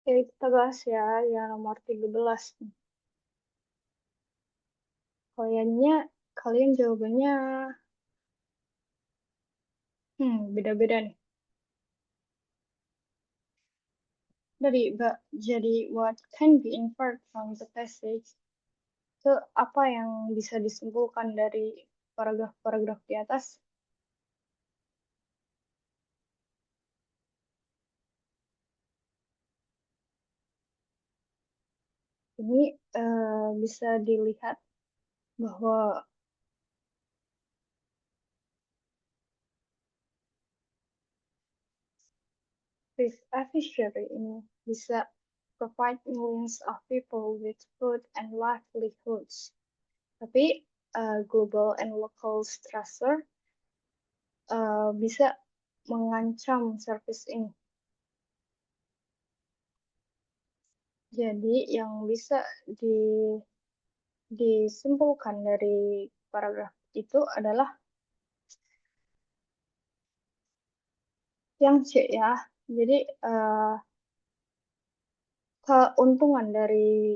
Oke, kita bahas ya yang nomor 13 nih. Kaliannya, kalian jawabannya beda-beda nih. Jadi what can be inferred from the passage? Itu apa yang bisa disimpulkan dari paragraf-paragraf di atas? Ini bisa dilihat bahwa fish fishery ini bisa provide millions of people with food and livelihoods. Tapi global and local stressor bisa mengancam service ini. Jadi yang bisa disimpulkan dari paragraf itu adalah yang C ya. Jadi keuntungan dari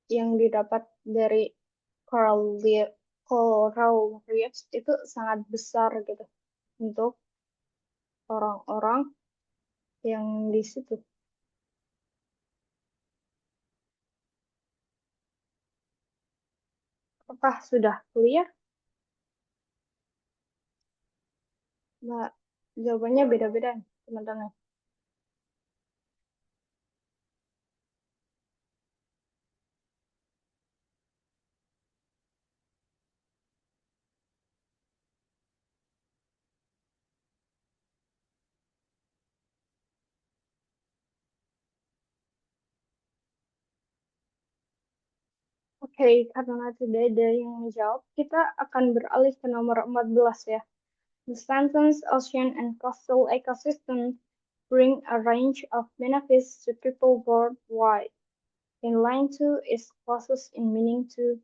yang didapat dari coral reefs itu sangat besar gitu untuk orang-orang yang di situ. Apakah sudah clear? Mbak, jawabannya beda-beda nih, teman-teman. Oke, karena tidak ada yang menjawab, kita akan beralih ke nomor 14 ya. The sentence ocean and coastal ecosystems bring a range of benefits to people worldwide. In line 2 is closest in meaning to.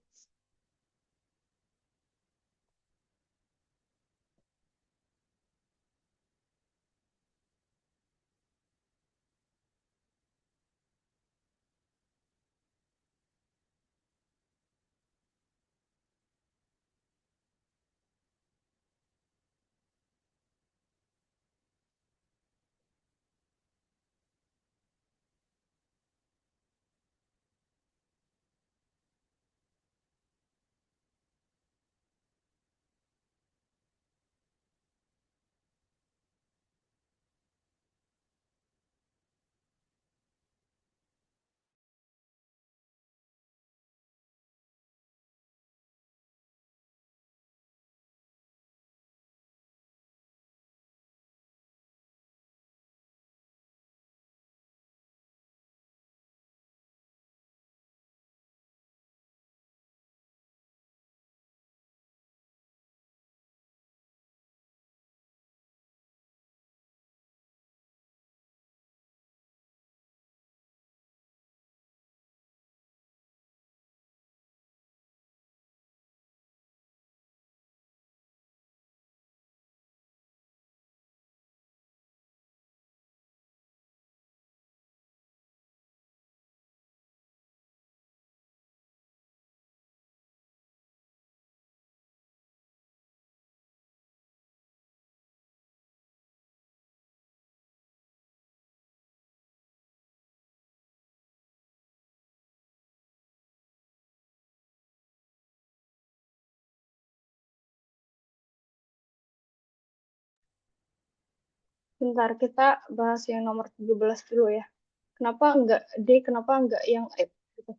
Bentar, kita bahas yang nomor 17 dulu ya. Kenapa enggak D, kenapa enggak yang E? Gitu.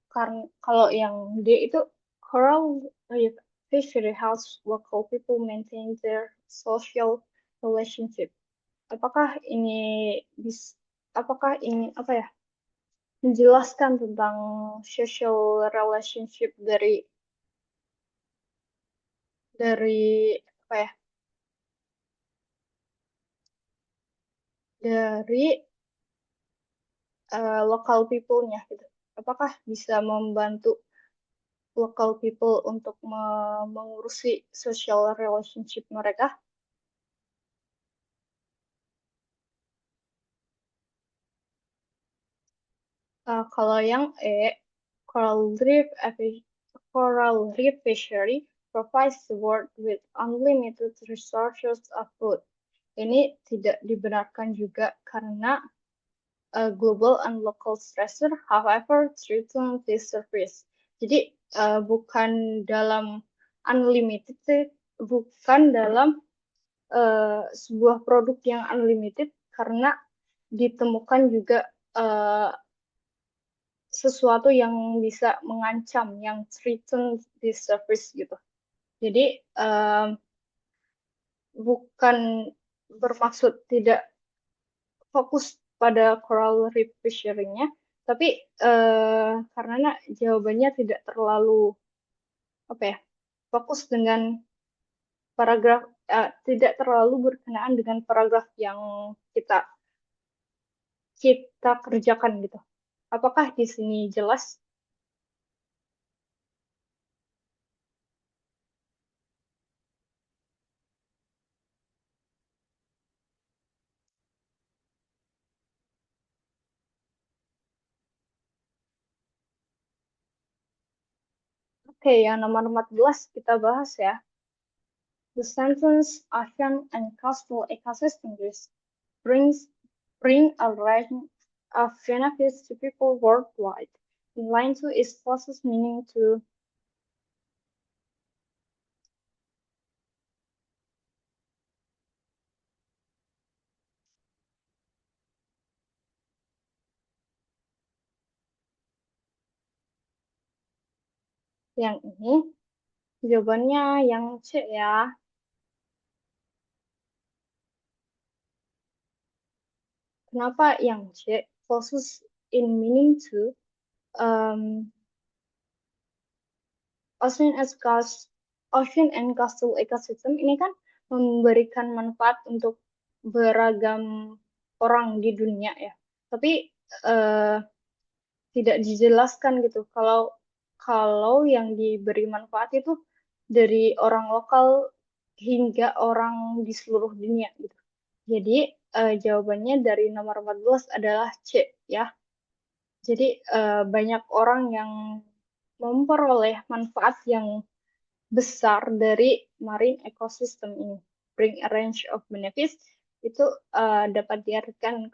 Karena kalau yang D itu coral reef fishery helps local people maintain their social relationship. Apakah ini bis, apakah ini apa ya? Menjelaskan tentang social relationship dari apa ya? Dari local people-nya gitu. Apakah bisa membantu local people untuk mengurusi social relationship mereka? Kalau yang E, coral reef coral reef fishery provides the world with unlimited resources of food. Ini tidak dibenarkan juga karena global and local stressor, however, threaten this service. Jadi bukan dalam unlimited, bukan dalam sebuah produk yang unlimited karena ditemukan juga sesuatu yang bisa mengancam, yang threaten this service gitu. Jadi bukan bermaksud tidak fokus pada coral reef fishery-nya, tapi karena jawabannya tidak terlalu apa ya, fokus dengan paragraf, tidak terlalu berkenaan dengan paragraf yang kita kita kerjakan gitu. Apakah di sini jelas? Oke, yang nomor 14 kita bahas ya. The sentence ocean and coastal ecosystems brings bring a range of benefits to people worldwide. In line 2 is closest meaning to yang ini. Jawabannya yang C ya. Kenapa yang C? Closest in meaning to um, ocean as coast, ocean and coastal ecosystem ini kan memberikan manfaat untuk beragam orang di dunia ya. Tapi eh, tidak dijelaskan gitu. Kalau kalau yang diberi manfaat itu dari orang lokal hingga orang di seluruh dunia gitu. Jadi jawabannya dari nomor 14 adalah C ya. Jadi banyak orang yang memperoleh manfaat yang besar dari marine ecosystem ini. Bring a range of benefits itu dapat diartikan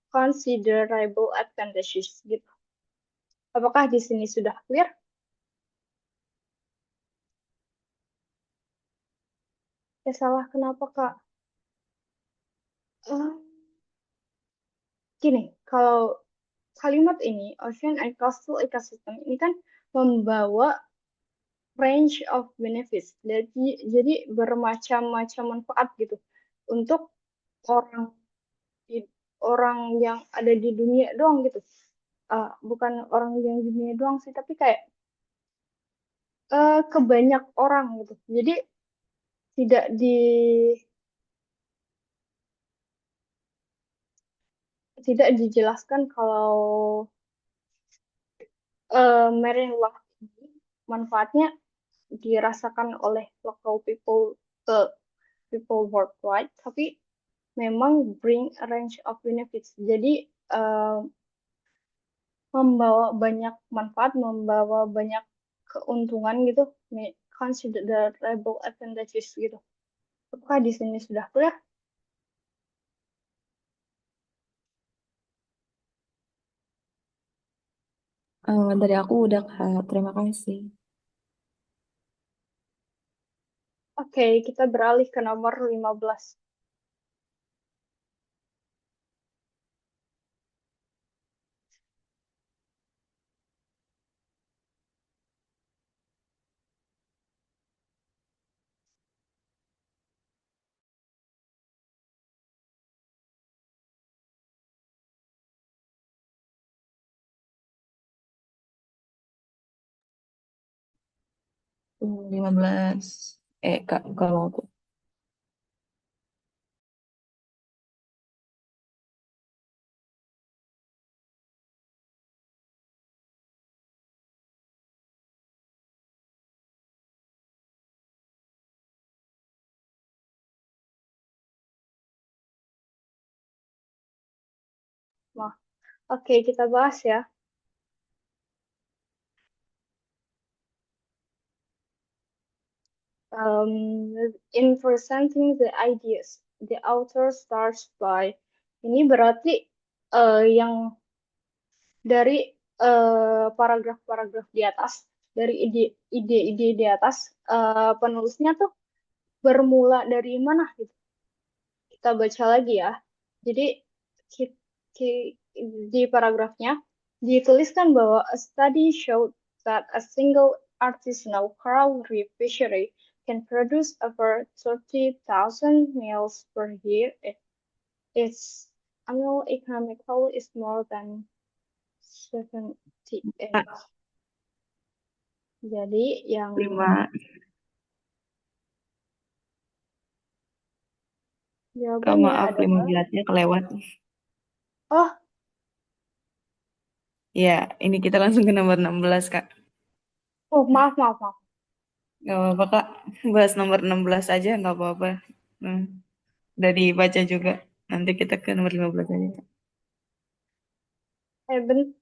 considerable advantages gitu. Apakah di sini sudah clear? Ya salah kenapa Kak? Eh, Gini, kalau kalimat ini ocean and coastal ecosystem ini kan membawa range of benefits. Jadi bermacam-macam manfaat gitu untuk orang orang yang ada di dunia doang gitu. Bukan orang yang di dunia doang sih, tapi kayak ke banyak orang gitu. Jadi tidak di tidak dijelaskan kalau marine life ini manfaatnya dirasakan oleh local people uh, people worldwide, tapi memang bring a range of benefits. Jadi uh, membawa banyak manfaat, membawa banyak keuntungan gitu, considerable advantages gitu. Apakah di sini sudah clear? Dari aku udah Kak, terima kasih. Oke, kita beralih ke nomor 15. Tuh, 15. Kak, kalau aku. Nah, oke, kita bahas ya. In presenting the ideas, the author starts by, ini berarti yang dari paragraf-paragraf di atas, dari ide-ide di atas, penulisnya tuh bermula dari mana gitu. Kita baca lagi ya. Jadi ki- ki- di paragrafnya, Dituliskan bahwa a study showed that a single artisanal coral reef fishery can produce over 30,000 meals per year if its annual economic value is more than 78. Kak, Jadi yang 5. Kak, jawabannya maaf, adalah 15-nya kelewat. oh Ya, ini kita langsung ke nomor 16, Kak. oh maaf maaf maaf. Gak apa-apa, Kak. Bahas nomor 16 aja, nggak apa-apa. Hmm, udah dibaca juga. Nanti kita ke nomor 15 aja, Kak. Ben,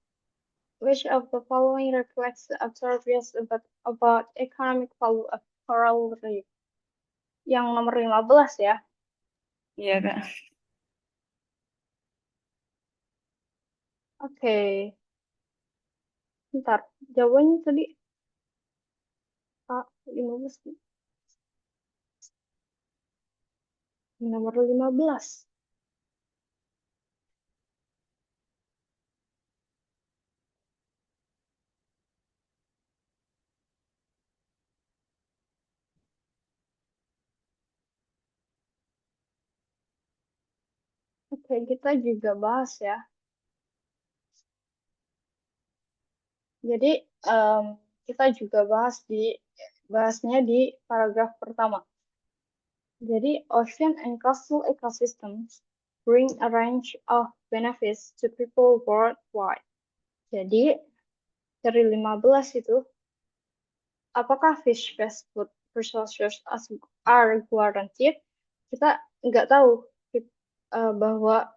which of the following reflects the observations about economic value of coral reef? Yang nomor 15 ya. Iya, Kak. Oke, ntar jawabannya tadi A15 nomor 15. Oke, kita juga bahas ya. Jadi em, kita juga bahasnya di paragraf pertama. Jadi ocean and coastal ecosystems bring a range of benefits to people worldwide. Jadi dari 15 itu, apakah fish-based food resources are guaranteed? Kita nggak tahu bahwa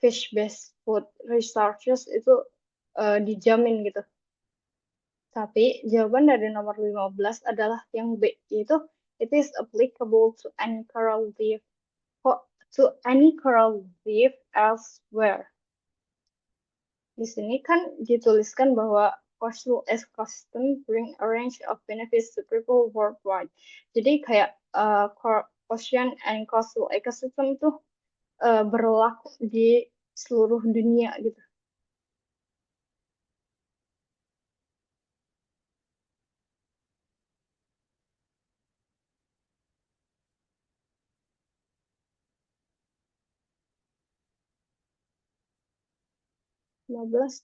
fish-based food resources itu dijamin gitu. Tapi jawaban dari nomor 15 adalah yang B, yaitu it is applicable to any coral reef, to any coral reef elsewhere. Di sini kan dituliskan bahwa coastal ecosystem bring a range of benefits to people worldwide. Jadi kayak ocean and coastal ecosystem itu berlaku di seluruh dunia gitu. Lima belas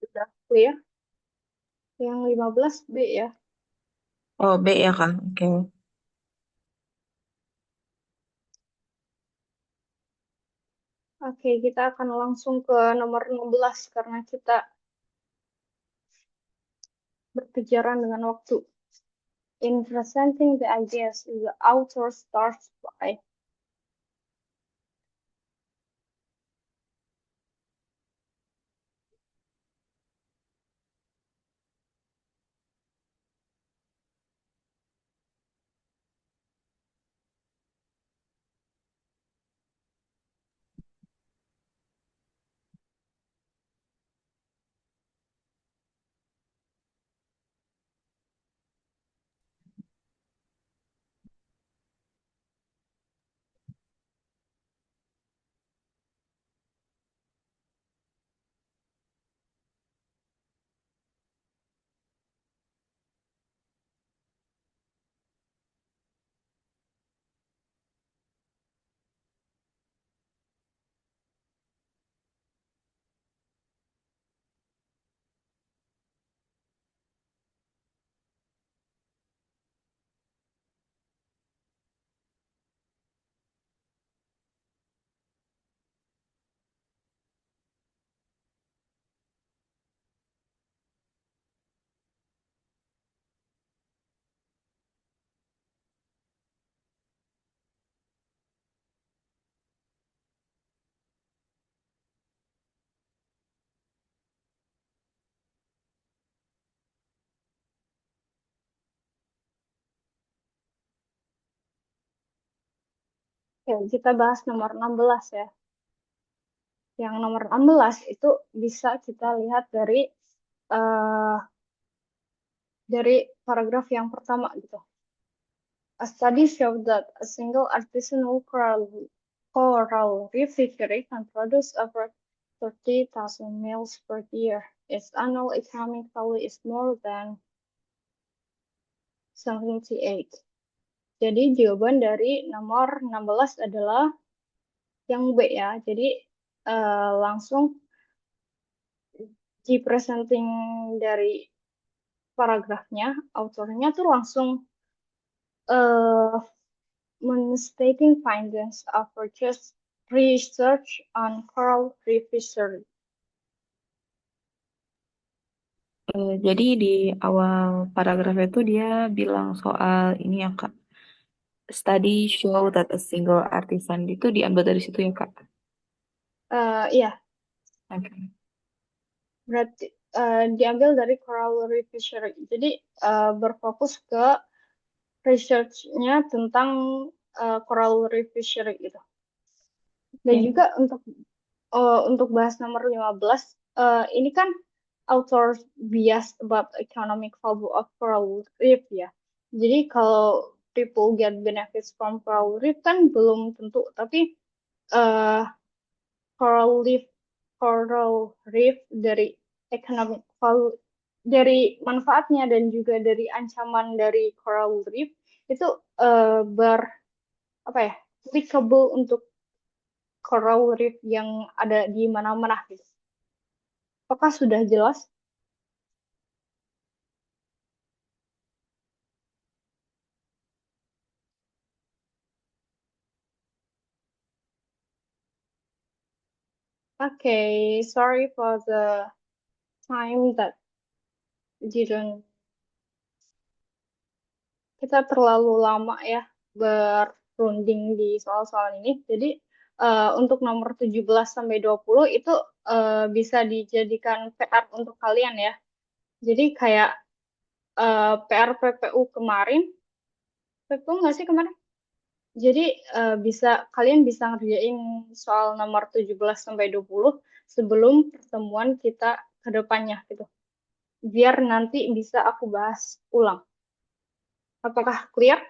sudah clear. Yang 15 B ya. Oh, B ya, Kak. Oke. Oke, kita akan langsung ke nomor 16 karena kita berkejaran dengan waktu. In presenting the ideas, the author starts by Oke, kita bahas nomor 16 ya. Yang nomor 16 itu bisa kita lihat eh, dari paragraf yang pertama gitu. A study showed that a single artisanal coral reef fishery can produce over 30,000 meals per year. Its annual economic value is more than 78. Jadi jawaban dari nomor 16 adalah yang B ya. Jadi langsung di presenting dari paragrafnya, autornya tuh langsung uh, stating findings of research on coral reef fishery. Jadi di awal paragraf itu dia bilang soal ini ya Kak. Study show that a single artisan itu diambil dari situ ya Kak. Iya, Oke. berarti diambil dari coral reef fishery. Jadi berfokus ke research-nya tentang coral reef fishery gitu. Dan Oke. juga untuk bahas nomor 15, ini kan author bias about economic value of coral reef ya. Jadi kalau people get benefits from coral reef kan belum tentu, tapi uh, coral reef dari economic value dari manfaatnya dan juga dari ancaman dari coral reef itu ber apa ya applicable untuk coral reef yang ada di mana-mana gitu. Apakah sudah jelas? Okay, sorry for the time that didn't kita terlalu lama ya berunding di soal-soal ini. Jadi untuk nomor 17 sampai 20 itu bisa dijadikan PR untuk kalian ya. Jadi kayak PR PPU kemarin, PPU nggak sih kemarin? Jadi kalian bisa ngerjain soal nomor 17 sampai 20 sebelum pertemuan kita ke depannya gitu. Biar nanti bisa aku bahas ulang. Apakah clear?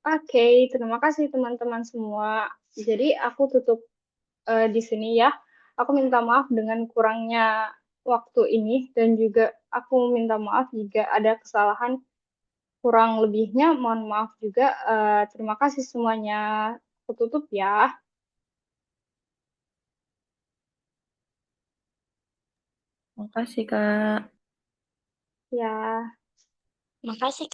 Oke, terima kasih teman-teman semua. Jadi aku tutup di sini ya. Aku minta maaf dengan kurangnya waktu ini dan juga aku minta maaf jika ada kesalahan kurang lebihnya. Mohon maaf juga. Terima kasih semuanya. Aku tutup ya. Makasih Kak. Ya. Makasih.